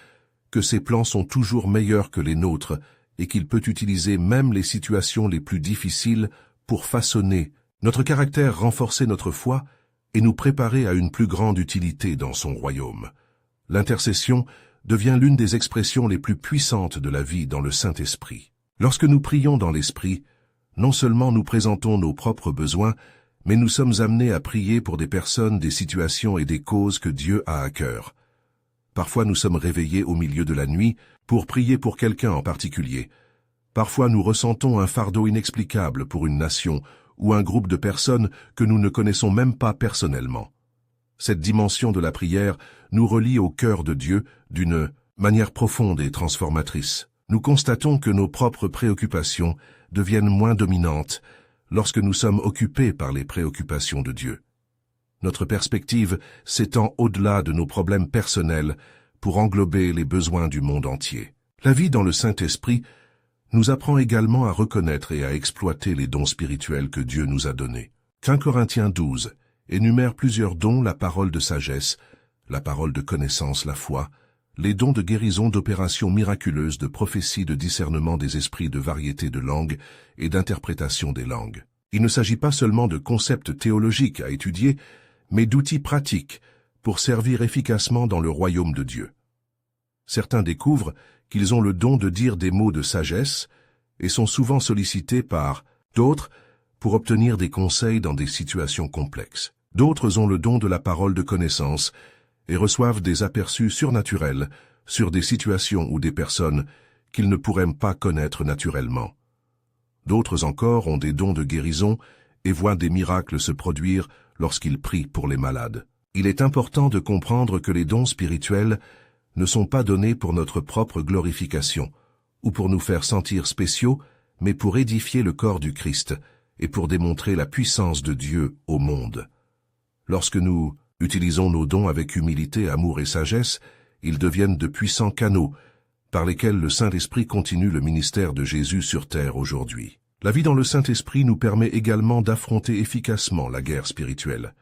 que ses plans sont toujours meilleurs que les nôtres et qu'il peut utiliser même les situations les plus difficiles pour façonner notre caractère, renforcer notre foi et nous préparer à une plus grande utilité dans son royaume. L'intercession devient l'une des expressions les plus puissantes de la vie dans le Saint-Esprit. Lorsque nous prions dans l'Esprit, non seulement nous présentons nos propres besoins, mais nous sommes amenés à prier pour des personnes, des situations et des causes que Dieu a à cœur. Parfois nous sommes réveillés au milieu de la nuit pour prier pour quelqu'un en particulier. Parfois nous ressentons un fardeau inexplicable pour une nation ou un groupe de personnes que nous ne connaissons même pas personnellement. Cette dimension de la prière nous relie au cœur de Dieu d'une manière profonde et transformatrice. Nous constatons que nos propres préoccupations deviennent moins dominantes lorsque nous sommes occupés par les préoccupations de Dieu. Notre perspective s'étend au-delà de nos problèmes personnels pour englober les besoins du monde entier. La vie dans le Saint-Esprit nous apprend également à reconnaître et à exploiter les dons spirituels que Dieu nous a donnés. 1 Corinthiens 12 énumère plusieurs dons: la parole de sagesse, la parole de connaissance, la foi, les dons de guérison, d'opérations miraculeuses, de prophétie, de discernement des esprits, de variété de langues et d'interprétation des langues. Il ne s'agit pas seulement de concepts théologiques à étudier, mais d'outils pratiques pour servir efficacement dans le royaume de Dieu. Certains découvrent qu'ils ont le don de dire des mots de sagesse et sont souvent sollicités par d'autres pour obtenir des conseils dans des situations complexes. D'autres ont le don de la parole de connaissance et reçoivent des aperçus surnaturels sur des situations ou des personnes qu'ils ne pourraient pas connaître naturellement. D'autres encore ont des dons de guérison et voient des miracles se produire lorsqu'ils prient pour les malades. Il est important de comprendre que les dons spirituels ne sont pas donnés pour notre propre glorification ou pour nous faire sentir spéciaux, mais pour édifier le corps du Christ et pour démontrer la puissance de Dieu au monde. Lorsque nous utilisons nos dons avec humilité, amour et sagesse, ils deviennent de puissants canaux par lesquels le Saint-Esprit continue le ministère de Jésus sur terre aujourd'hui. La vie dans le Saint-Esprit nous permet également d'affronter efficacement la guerre spirituelle.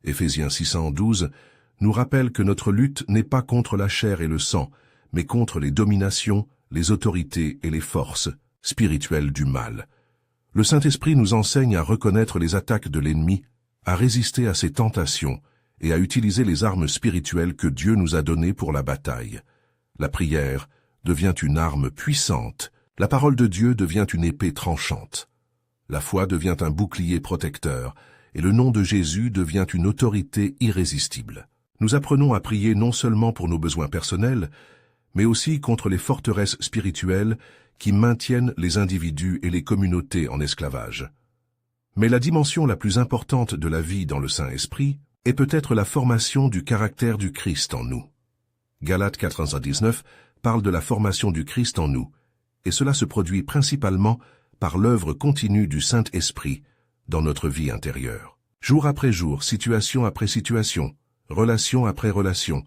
Éphésiens 6:12 nous rappelle que notre lutte n'est pas contre la chair et le sang, mais contre les dominations, les autorités et les forces spirituelles du mal. Le Saint-Esprit nous enseigne à reconnaître les attaques de l'ennemi, à résister à ses tentations et à utiliser les armes spirituelles que Dieu nous a données pour la bataille. La prière devient une arme puissante, la parole de Dieu devient une épée tranchante. La foi devient un bouclier protecteur, et le nom de Jésus devient une autorité irrésistible. Nous apprenons à prier non seulement pour nos besoins personnels, mais aussi contre les forteresses spirituelles qui maintiennent les individus et les communautés en esclavage. Mais la dimension la plus importante de la vie dans le Saint-Esprit est peut-être la formation du caractère du Christ en nous. Galates 4:19 parle de la formation du Christ en nous, et cela se produit principalement par l'œuvre continue du Saint-Esprit dans notre vie intérieure. Jour après jour, situation après situation, relation après relation,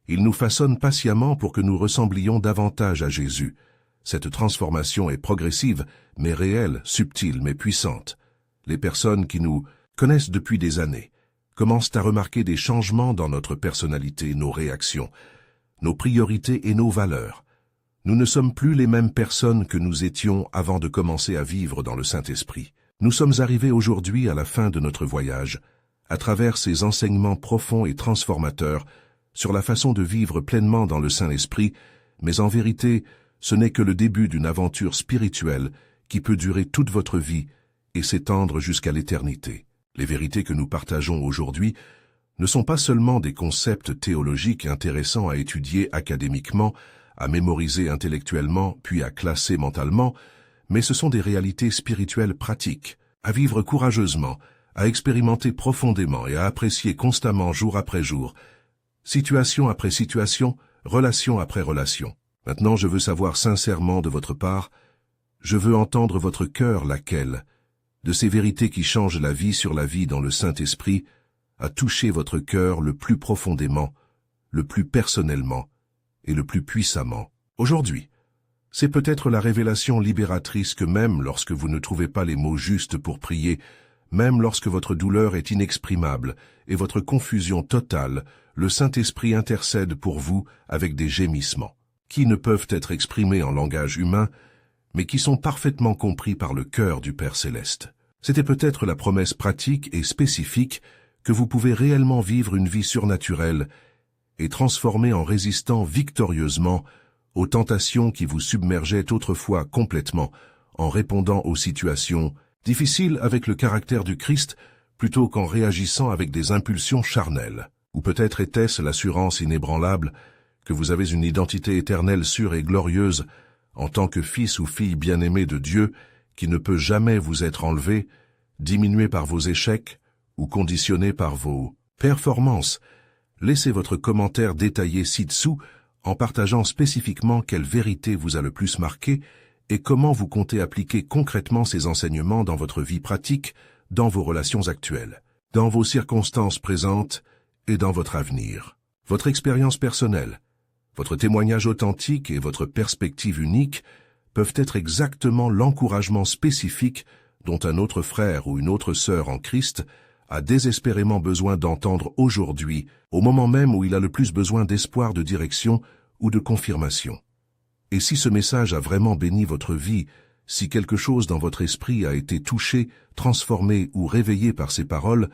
il nous façonne patiemment pour que nous ressemblions davantage à Jésus. Cette transformation est progressive, mais réelle, subtile, mais puissante. Les personnes qui nous connaissent depuis des années commencent à remarquer des changements dans notre personnalité, nos réactions, nos priorités et nos valeurs. Nous ne sommes plus les mêmes personnes que nous étions avant de commencer à vivre dans le Saint-Esprit. Nous sommes arrivés aujourd'hui à la fin de notre voyage, à travers ces enseignements profonds et transformateurs sur la façon de vivre pleinement dans le Saint-Esprit, mais en vérité, ce n'est que le début d'une aventure spirituelle qui peut durer toute votre vie et s'étendre jusqu'à l'éternité. Les vérités que nous partageons aujourd'hui ne sont pas seulement des concepts théologiques intéressants à étudier académiquement, à mémoriser intellectuellement, puis à classer mentalement, mais ce sont des réalités spirituelles pratiques, à vivre courageusement, à expérimenter profondément et à apprécier constamment jour après jour, situation après situation, relation après relation. Maintenant, je veux savoir sincèrement de votre part, je veux entendre votre cœur laquelle, de ces vérités qui changent la vie sur la vie dans le Saint-Esprit, à toucher votre cœur le plus profondément, le plus personnellement et le plus puissamment. Aujourd'hui, c'est peut-être la révélation libératrice que même lorsque vous ne trouvez pas les mots justes pour prier, même lorsque votre douleur est inexprimable et votre confusion totale, le Saint-Esprit intercède pour vous avec des gémissements, qui ne peuvent être exprimés en langage humain, mais qui sont parfaitement compris par le cœur du Père Céleste. C'était peut-être la promesse pratique et spécifique que vous pouvez réellement vivre une vie surnaturelle et transformer en résistant victorieusement aux tentations qui vous submergeaient autrefois complètement, en répondant aux situations difficiles avec le caractère du Christ, plutôt qu'en réagissant avec des impulsions charnelles. Ou peut-être était-ce l'assurance inébranlable que vous avez une identité éternelle sûre et glorieuse en tant que fils ou fille bien-aimé de Dieu qui ne peut jamais vous être enlevé, diminué par vos échecs ou conditionné par vos performances. Laissez votre commentaire détaillé ci-dessous en partageant spécifiquement quelle vérité vous a le plus marqué et comment vous comptez appliquer concrètement ces enseignements dans votre vie pratique, dans vos relations actuelles, dans vos circonstances présentes et dans votre avenir. Votre expérience personnelle, votre témoignage authentique et votre perspective unique peuvent être exactement l'encouragement spécifique dont un autre frère ou une autre sœur en Christ a désespérément besoin d'entendre aujourd'hui, au moment même où il a le plus besoin d'espoir, de direction ou de confirmation. Et si ce message a vraiment béni votre vie, si quelque chose dans votre esprit a été touché, transformé ou réveillé par ces paroles,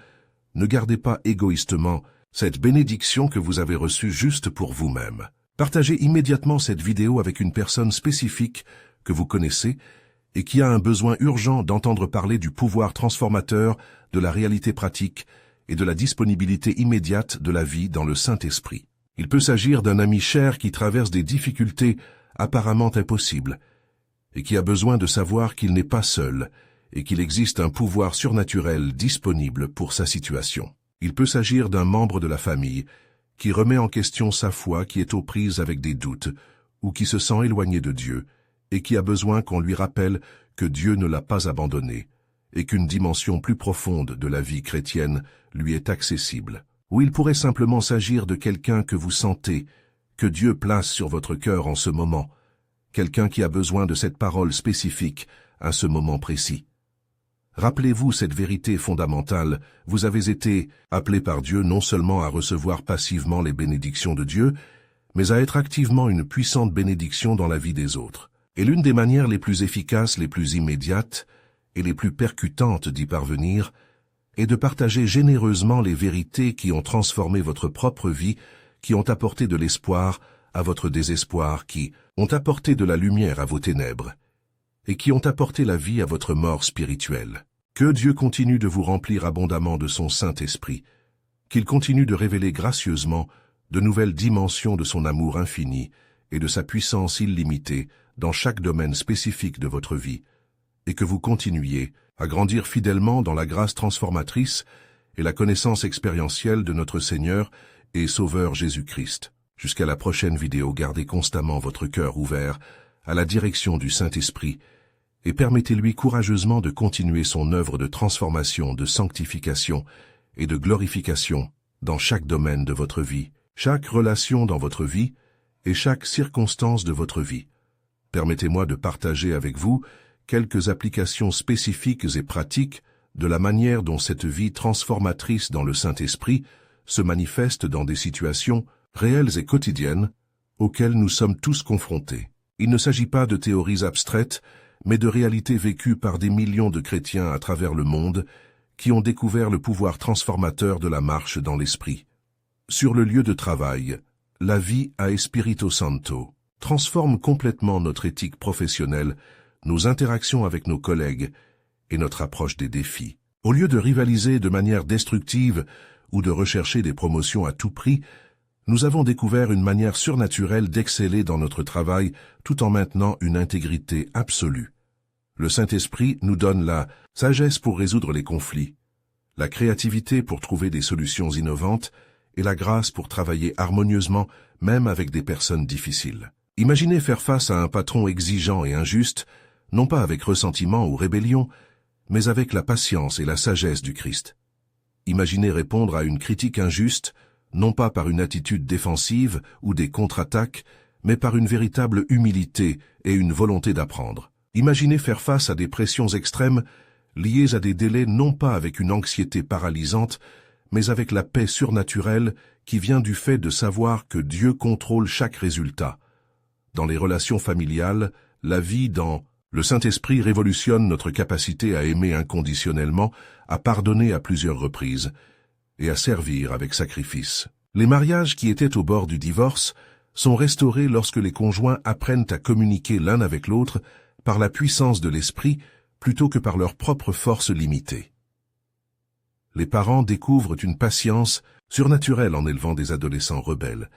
ne gardez pas égoïstement cette bénédiction que vous avez reçue juste pour vous-même. Partagez immédiatement cette vidéo avec une personne spécifique que vous connaissez et qui a un besoin urgent d'entendre parler du pouvoir transformateur, de la réalité pratique et de la disponibilité immédiate de la vie dans le Saint-Esprit. Il peut s'agir d'un ami cher qui traverse des difficultés apparemment impossibles et qui a besoin de savoir qu'il n'est pas seul et qu'il existe un pouvoir surnaturel disponible pour sa situation. Il peut s'agir d'un membre de la famille qui remet en question sa foi, qui est aux prises avec des doutes ou qui se sent éloigné de Dieu et qui a besoin qu'on lui rappelle que Dieu ne l'a pas abandonné et qu'une dimension plus profonde de la vie chrétienne lui est accessible. Ou il pourrait simplement s'agir de quelqu'un que vous sentez, que Dieu place sur votre cœur en ce moment, quelqu'un qui a besoin de cette parole spécifique à ce moment précis. Rappelez-vous cette vérité fondamentale, vous avez été appelé par Dieu non seulement à recevoir passivement les bénédictions de Dieu, mais à être activement une puissante bénédiction dans la vie des autres. Et l'une des manières les plus efficaces, les plus immédiates et les plus percutantes d'y parvenir est de partager généreusement les vérités qui ont transformé votre propre vie, qui ont apporté de l'espoir à votre désespoir, qui ont apporté de la lumière à vos ténèbres, et qui ont apporté la vie à votre mort spirituelle. Que Dieu continue de vous remplir abondamment de son Saint-Esprit, qu'il continue de révéler gracieusement de nouvelles dimensions de son amour infini et de sa puissance illimitée dans chaque domaine spécifique de votre vie, et que vous continuiez à grandir fidèlement dans la grâce transformatrice et la connaissance expérientielle de notre Seigneur et Sauveur Jésus-Christ. Jusqu'à la prochaine vidéo, gardez constamment votre cœur ouvert à la direction du Saint-Esprit et permettez-lui courageusement de continuer son œuvre de transformation, de sanctification et de glorification dans chaque domaine de votre vie, chaque relation dans votre vie et chaque circonstance de votre vie. Permettez-moi de partager avec vous quelques applications spécifiques et pratiques de la manière dont cette vie transformatrice dans le Saint-Esprit se manifeste dans des situations réelles et quotidiennes auxquelles nous sommes tous confrontés. Il ne s'agit pas de théories abstraites, mais de réalités vécues par des millions de chrétiens à travers le monde qui ont découvert le pouvoir transformateur de la marche dans l'Esprit. Sur le lieu de travail, la vie à Espírito Santo transforme complètement notre éthique professionnelle, nos interactions avec nos collègues et notre approche des défis. Au lieu de rivaliser de manière destructive ou de rechercher des promotions à tout prix, nous avons découvert une manière surnaturelle d'exceller dans notre travail tout en maintenant une intégrité absolue. Le Saint-Esprit nous donne la sagesse pour résoudre les conflits, la créativité pour trouver des solutions innovantes et la grâce pour travailler harmonieusement même avec des personnes difficiles. Imaginez faire face à un patron exigeant et injuste, non pas avec ressentiment ou rébellion, mais avec la patience et la sagesse du Christ. Imaginez répondre à une critique injuste, non pas par une attitude défensive ou des contre-attaques, mais par une véritable humilité et une volonté d'apprendre. Imaginez faire face à des pressions extrêmes liées à des délais non pas avec une anxiété paralysante, mais avec la paix surnaturelle qui vient du fait de savoir que Dieu contrôle chaque résultat. Dans les relations familiales, la vie dans le Saint-Esprit révolutionne notre capacité à aimer inconditionnellement, à pardonner à plusieurs reprises et à servir avec sacrifice. Les mariages qui étaient au bord du divorce sont restaurés lorsque les conjoints apprennent à communiquer l'un avec l'autre par la puissance de l'esprit plutôt que par leur propre force limitée. Les parents découvrent une patience surnaturelle en élevant des adolescents rebelles,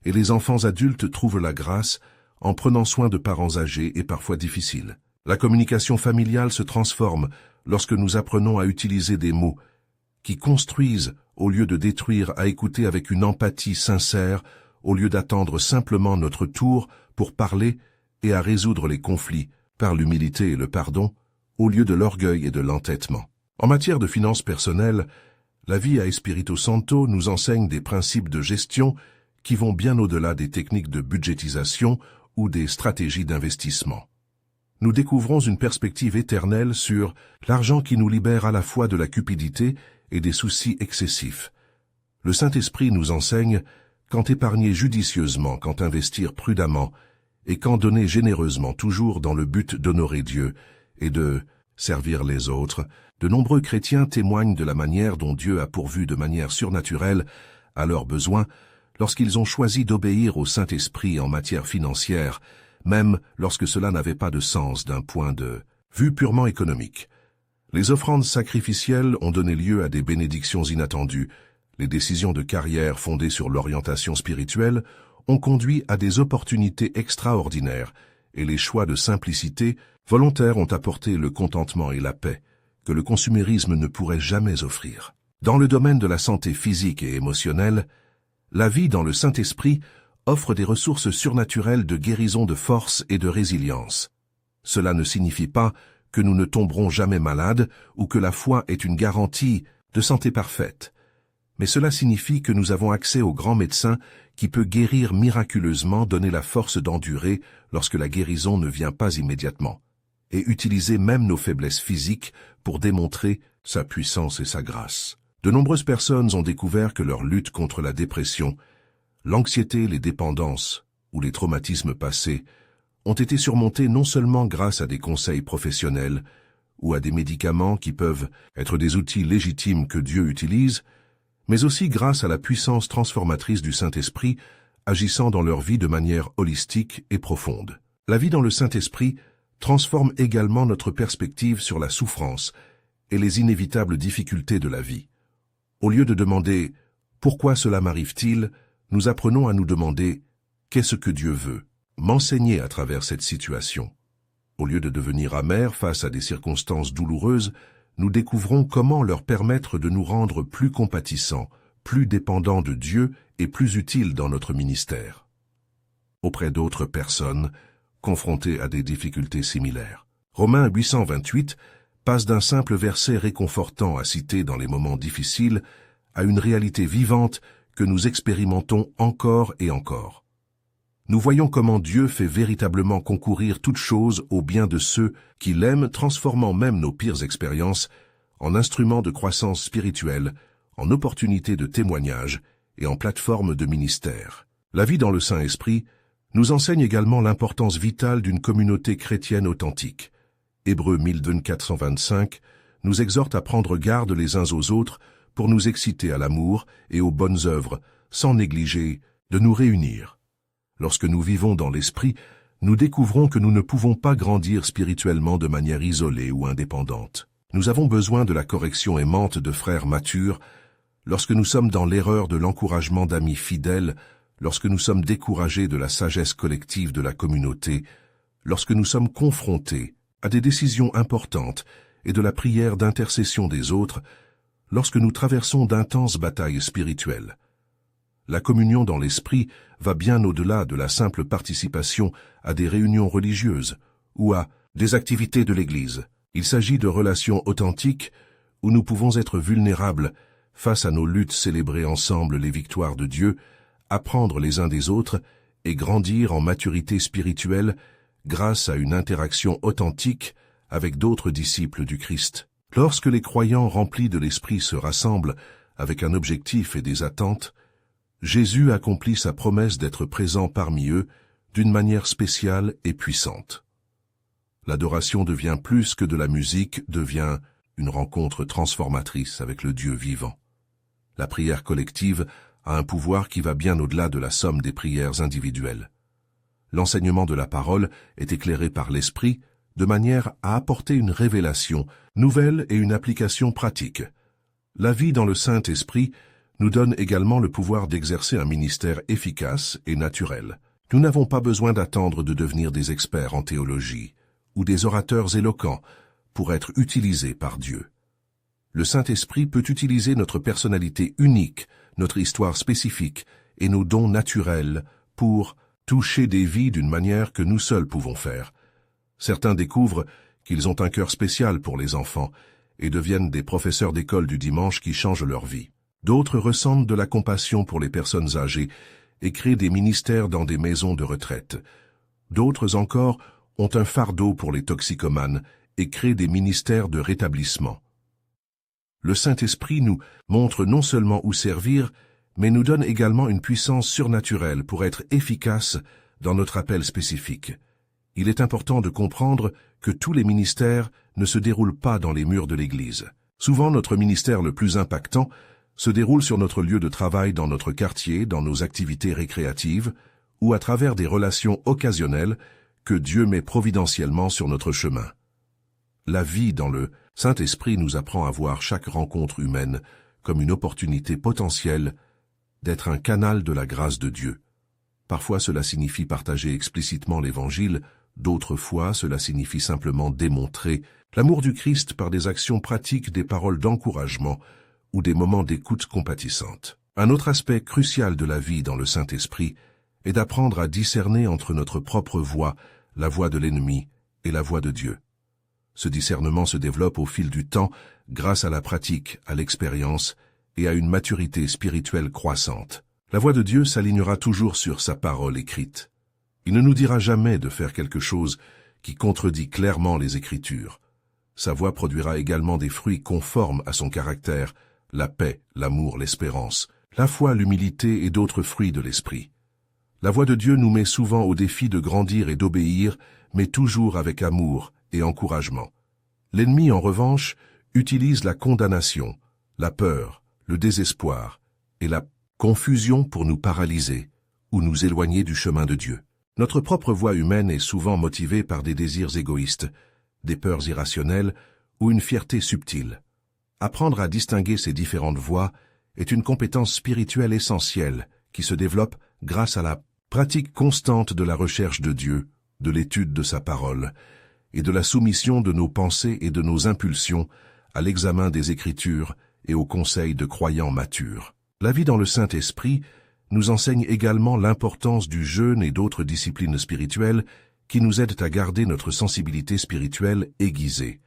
et les enfants adultes trouvent la grâce en prenant soin de parents âgés et parfois difficiles. La communication familiale se transforme lorsque nous apprenons à utiliser des mots qui construisent au lieu de détruire, à écouter avec une empathie sincère au lieu d'attendre simplement notre tour pour parler, et à résoudre les conflits par l'humilité et le pardon au lieu de l'orgueil et de l'entêtement. En matière de finances personnelles, la vie à Espírito Santo nous enseigne des principes de gestion qui vont bien au-delà des techniques de budgétisation ou des stratégies d'investissement. Nous découvrons une perspective éternelle sur l'argent qui nous libère à la fois de la cupidité et des soucis excessifs. Le Saint-Esprit nous enseigne quand épargner judicieusement, quand investir prudemment, et quand donner généreusement, toujours dans le but d'honorer Dieu et de servir les autres. De nombreux chrétiens témoignent de la manière dont Dieu a pourvu de manière surnaturelle à leurs besoins lorsqu'ils ont choisi d'obéir au Saint-Esprit en matière financière, même lorsque cela n'avait pas de sens d'un point de vue purement économique. Les offrandes sacrificielles ont donné lieu à des bénédictions inattendues. Les décisions de carrière fondées sur l'orientation spirituelle ont conduit à des opportunités extraordinaires, et les choix de simplicité volontaires ont apporté le contentement et la paix que le consumérisme ne pourrait jamais offrir. Dans le domaine de la santé physique et émotionnelle, la vie dans le Saint-Esprit offre des ressources surnaturelles de guérison de force et de résilience. Cela ne signifie pas que nous ne tomberons jamais malades ou que la foi est une garantie de santé parfaite. Mais cela signifie que nous avons accès au grand médecin qui peut guérir miraculeusement, donner la force d'endurer lorsque la guérison ne vient pas immédiatement, et utiliser même nos faiblesses physiques pour démontrer sa puissance et sa grâce. De nombreuses personnes ont découvert que leur lutte contre la dépression, l'anxiété, les dépendances ou les traumatismes passés ont été surmontées non seulement grâce à des conseils professionnels ou à des médicaments qui peuvent être des outils légitimes que Dieu utilise, mais aussi grâce à la puissance transformatrice du Saint-Esprit agissant dans leur vie de manière holistique et profonde. La vie dans le Saint-Esprit transforme également notre perspective sur la souffrance et les inévitables difficultés de la vie. Au lieu de demander « Pourquoi cela m'arrive-t-il ?», nous apprenons à nous demander « Qu'est-ce que Dieu veut ?» M'enseigner à travers cette situation. Au lieu de devenir amers face à des circonstances douloureuses, nous découvrons comment leur permettre de nous rendre plus compatissants, plus dépendants de Dieu et plus utiles dans notre ministère. Auprès d'autres personnes, confrontées à des difficultés similaires. Romains 8:28 passe d'un simple verset réconfortant à citer dans les moments difficiles à une réalité vivante que nous expérimentons encore et encore. Nous voyons comment Dieu fait véritablement concourir toutes choses au bien de ceux qui l'aiment, transformant même nos pires expériences en instruments de croissance spirituelle, en opportunités de témoignage et en plateforme de ministère. La vie dans le Saint-Esprit nous enseigne également l'importance vitale d'une communauté chrétienne authentique. Hébreux 1425 nous exhorte à prendre garde les uns aux autres pour nous exciter à l'amour et aux bonnes œuvres, sans négliger de nous réunir. Lorsque nous vivons dans l'Esprit, nous découvrons que nous ne pouvons pas grandir spirituellement de manière isolée ou indépendante. Nous avons besoin de la correction aimante de frères matures, lorsque nous sommes dans l'erreur de l'encouragement d'amis fidèles, lorsque nous sommes découragés de la sagesse collective de la communauté, lorsque nous sommes confrontés à des décisions importantes et de la prière d'intercession des autres, lorsque nous traversons d'intenses batailles spirituelles. La communion dans l'esprit va bien au-delà de la simple participation à des réunions religieuses ou à des activités de l'Église. Il s'agit de relations authentiques où nous pouvons être vulnérables, face à nos luttes, célébrer ensemble les victoires de Dieu, apprendre les uns des autres et grandir en maturité spirituelle grâce à une interaction authentique avec d'autres disciples du Christ. Lorsque les croyants remplis de l'Esprit se rassemblent avec un objectif et des attentes, Jésus accomplit sa promesse d'être présent parmi eux d'une manière spéciale et puissante. L'adoration devient plus que de la musique, devient une rencontre transformatrice avec le Dieu vivant. La prière collective a un pouvoir qui va bien au-delà de la somme des prières individuelles. L'enseignement de la parole est éclairé par l'Esprit de manière à apporter une révélation nouvelle et une application pratique. La vie dans le Saint-Esprit nous donne également le pouvoir d'exercer un ministère efficace et naturel. Nous n'avons pas besoin d'attendre de devenir des experts en théologie ou des orateurs éloquents pour être utilisés par Dieu. Le Saint-Esprit peut utiliser notre personnalité unique, notre histoire spécifique et nos dons naturels pour toucher des vies d'une manière que nous seuls pouvons faire. Certains découvrent qu'ils ont un cœur spécial pour les enfants et deviennent des professeurs d'école du dimanche qui changent leur vie. D'autres ressentent de la compassion pour les personnes âgées et créent des ministères dans des maisons de retraite. D'autres encore ont un fardeau pour les toxicomanes et créent des ministères de rétablissement. Le Saint-Esprit nous montre non seulement où servir, mais nous donne également une puissance surnaturelle pour être efficace dans notre appel spécifique. Il est important de comprendre que tous les ministères ne se déroulent pas dans les murs de l'Église. Souvent, notre ministère le plus impactant se déroule sur notre lieu de travail, dans notre quartier, dans nos activités récréatives, ou à travers des relations occasionnelles que Dieu met providentiellement sur notre chemin. La vie dans le Saint-Esprit nous apprend à voir chaque rencontre humaine comme une opportunité potentielle d'être un canal de la grâce de Dieu. Parfois cela signifie partager explicitement l'Évangile, d'autres fois cela signifie simplement démontrer l'amour du Christ par des actions pratiques, des paroles d'encouragement ou des moments d'écoute compatissante. Un autre aspect crucial de la vie dans le Saint-Esprit est d'apprendre à discerner entre notre propre voix, la voix de l'ennemi et la voix de Dieu. Ce discernement se développe au fil du temps grâce à la pratique, à l'expérience et à une maturité spirituelle croissante. La voix de Dieu s'alignera toujours sur sa parole écrite. Il ne nous dira jamais de faire quelque chose qui contredit clairement les Écritures. Sa voix produira également des fruits conformes à son caractère, la paix, l'amour, l'espérance, la foi, l'humilité et d'autres fruits de l'esprit. La voix de Dieu nous met souvent au défi de grandir et d'obéir, mais toujours avec amour et encouragement. L'ennemi, en revanche, utilise la condamnation, la peur, le désespoir et la confusion pour nous paralyser ou nous éloigner du chemin de Dieu. Notre propre voix humaine est souvent motivée par des désirs égoïstes, des peurs irrationnelles ou une fierté subtile. Apprendre à distinguer ces différentes voix est une compétence spirituelle essentielle qui se développe grâce à la pratique constante de la recherche de Dieu, de l'étude de sa parole, et de la soumission de nos pensées et de nos impulsions à l'examen des Écritures et aux conseils de croyants matures. La vie dans le Saint-Esprit nous enseigne également l'importance du jeûne et d'autres disciplines spirituelles qui nous aident à garder notre sensibilité spirituelle aiguisée.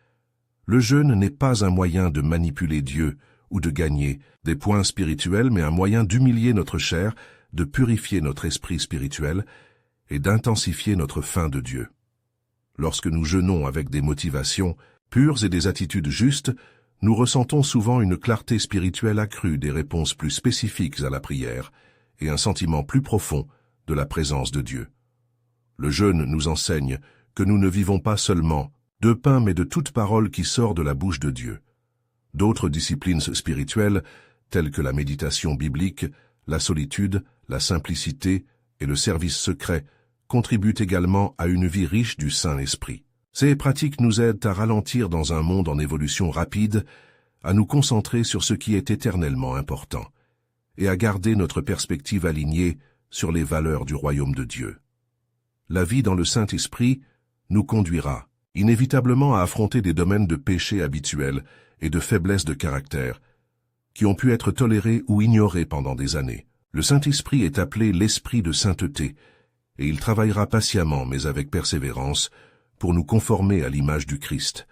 Le jeûne n'est pas un moyen de manipuler Dieu ou de gagner des points spirituels, mais un moyen d'humilier notre chair, de purifier notre esprit spirituel et d'intensifier notre faim de Dieu. Lorsque nous jeûnons avec des motivations pures et des attitudes justes, nous ressentons souvent une clarté spirituelle accrue, des réponses plus spécifiques à la prière et un sentiment plus profond de la présence de Dieu. Le jeûne nous enseigne que nous ne vivons pas seulement de pain mais de toute parole qui sort de la bouche de Dieu. D'autres disciplines spirituelles, telles que la méditation biblique, la solitude, la simplicité et le service secret, contribuent également à une vie riche du Saint-Esprit. Ces pratiques nous aident à ralentir dans un monde en évolution rapide, à nous concentrer sur ce qui est éternellement important, et à garder notre perspective alignée sur les valeurs du royaume de Dieu. La vie dans le Saint-Esprit nous conduira inévitablement à affronter des domaines de péché habituels et de faiblesse de caractère, qui ont pu être tolérés ou ignorés pendant des années. Le Saint-Esprit est appelé l'Esprit de sainteté, et il travaillera patiemment mais avec persévérance pour nous conformer à l'image du Christ.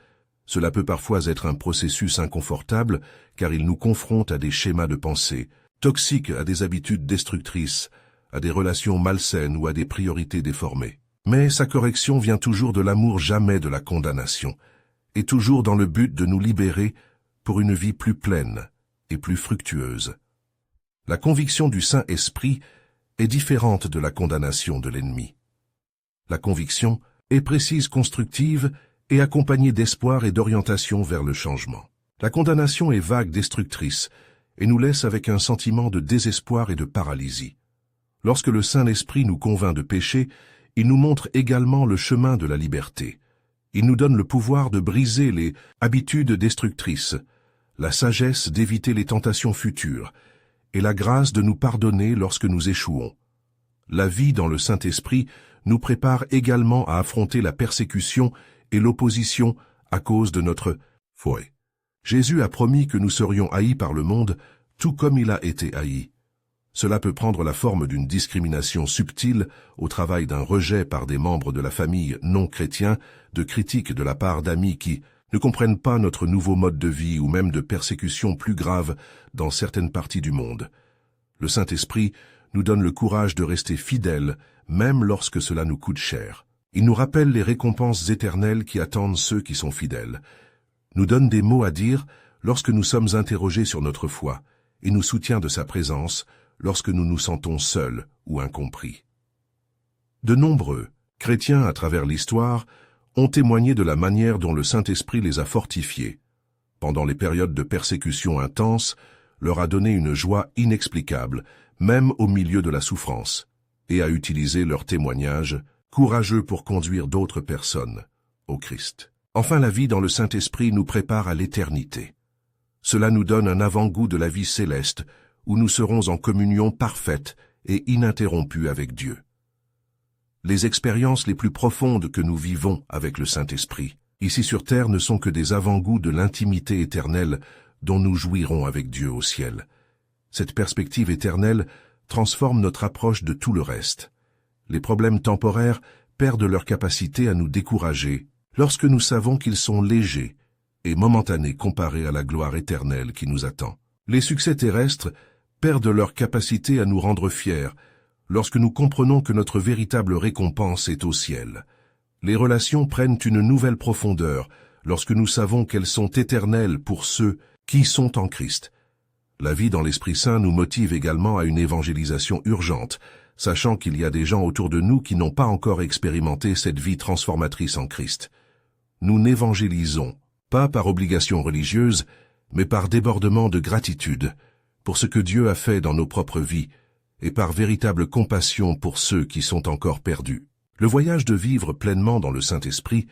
Cela peut parfois être un processus inconfortable, car il nous confronte à des schémas de pensée, toxiques, à des habitudes destructrices, à des relations malsaines ou à des priorités déformées. Mais sa correction vient toujours de l'amour, jamais de la condamnation, et toujours dans le but de nous libérer pour une vie plus pleine et plus fructueuse. La conviction du Saint-Esprit est différente de la condamnation de l'ennemi. La conviction est précise, constructive et accompagnée d'espoir et d'orientation vers le changement. La condamnation est vague, destructrice, et nous laisse avec un sentiment de désespoir et de paralysie. Lorsque le Saint-Esprit nous convainc de péché, il nous montre également le chemin de la liberté. Il nous donne le pouvoir de briser les habitudes destructrices, la sagesse d'éviter les tentations futures, et la grâce de nous pardonner lorsque nous échouons. La vie dans le Saint-Esprit nous prépare également à affronter la persécution et l'opposition à cause de notre foi. Jésus a promis que nous serions haïs par le monde, tout comme il a été haï. Cela peut prendre la forme d'une discrimination subtile au travail, d'un rejet par des membres de la famille non chrétiens, de critiques de la part d'amis qui ne comprennent pas notre nouveau mode de vie ou même de persécutions plus graves dans certaines parties du monde. Le Saint-Esprit nous donne le courage de rester fidèles, même lorsque cela nous coûte cher. Il nous rappelle les récompenses éternelles qui attendent ceux qui sont fidèles, nous donne des mots à dire lorsque nous sommes interrogés sur notre foi, et nous soutient de sa présence lorsque nous nous sentons seuls ou incompris. De nombreux chrétiens à travers l'histoire ont témoigné de la manière dont le Saint-Esprit les a fortifiés. Pendant les périodes de persécution intense, leur a donné une joie inexplicable, même au milieu de la souffrance, et a utilisé leur témoignage courageux pour conduire d'autres personnes au Christ. Enfin, la vie dans le Saint-Esprit nous prépare à l'éternité. Cela nous donne un avant-goût de la vie céleste, où nous serons en communion parfaite et ininterrompue avec Dieu. Les expériences les plus profondes que nous vivons avec le Saint-Esprit, ici sur terre, ne sont que des avant-goûts de l'intimité éternelle dont nous jouirons avec Dieu au ciel. Cette perspective éternelle transforme notre approche de tout le reste. Les problèmes temporaires perdent leur capacité à nous décourager lorsque nous savons qu'ils sont légers et momentanés comparés à la gloire éternelle qui nous attend. Les succès terrestres perdent leur capacité à nous rendre fiers lorsque nous comprenons que notre véritable récompense est au ciel. Les relations prennent une nouvelle profondeur lorsque nous savons qu'elles sont éternelles pour ceux qui sont en Christ. La vie dans l'Esprit Saint nous motive également à une évangélisation urgente, sachant qu'il y a des gens autour de nous qui n'ont pas encore expérimenté cette vie transformatrice en Christ. Nous n'évangélisons pas par obligation religieuse, mais par débordement de gratitude pour ce que Dieu a fait dans nos propres vies et par véritable compassion pour ceux qui sont encore perdus. Le voyage de vivre pleinement dans le Saint-Esprit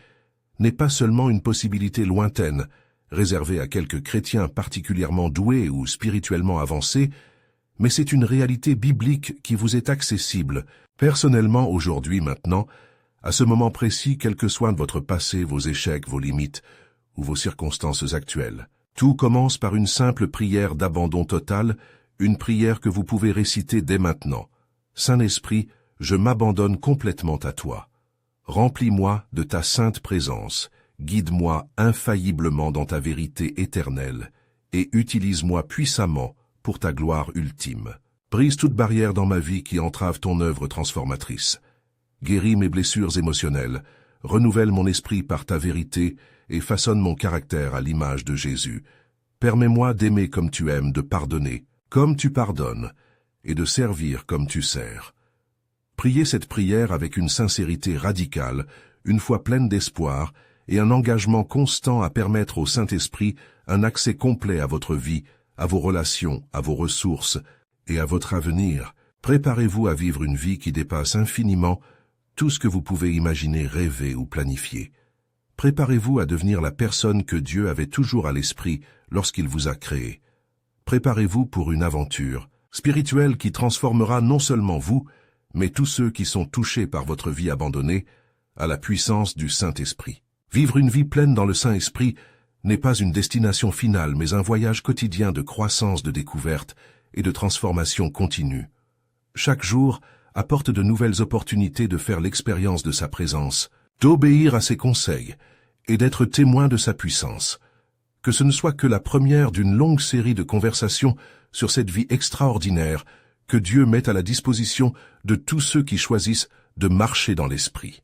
n'est pas seulement une possibilité lointaine, réservée à quelques chrétiens particulièrement doués ou spirituellement avancés, mais c'est une réalité biblique qui vous est accessible, personnellement aujourd'hui, maintenant, à ce moment précis, quel que soit votre passé, vos échecs, vos limites ou vos circonstances actuelles. Tout commence par une simple prière d'abandon total, une prière que vous pouvez réciter dès maintenant. Saint-Esprit, je m'abandonne complètement à toi. Remplis-moi de ta sainte présence, guide-moi infailliblement dans ta vérité éternelle, et utilise-moi puissamment pour ta gloire ultime. Brise toute barrière dans ma vie qui entrave ton œuvre transformatrice. Guéris mes blessures émotionnelles, renouvelle mon esprit par ta vérité et façonne mon caractère à l'image de Jésus. Permets-moi d'aimer comme tu aimes, de pardonner comme tu pardonnes, et de servir comme tu sers. Priez cette prière avec une sincérité radicale, une foi pleine d'espoir et un engagement constant à permettre au Saint-Esprit un accès complet à votre vie, à vos relations, à vos ressources et à votre avenir. Préparez-vous à vivre une vie qui dépasse infiniment tout ce que vous pouvez imaginer, rêver ou planifier. Préparez-vous à devenir la personne que Dieu avait toujours à l'esprit lorsqu'il vous a créé. Préparez-vous pour une aventure spirituelle qui transformera non seulement vous, mais tous ceux qui sont touchés par votre vie abandonnée à la puissance du Saint-Esprit. Vivre une vie pleine dans le Saint-Esprit n'est pas une destination finale, mais un voyage quotidien de croissance, de découverte et de transformation continue. Chaque jour apporte de nouvelles opportunités de faire l'expérience de sa présence, d'obéir à ses conseils et d'être témoin de sa puissance. Que ce ne soit que la première d'une longue série de conversations sur cette vie extraordinaire que Dieu met à la disposition de tous ceux qui choisissent de marcher dans l'Esprit.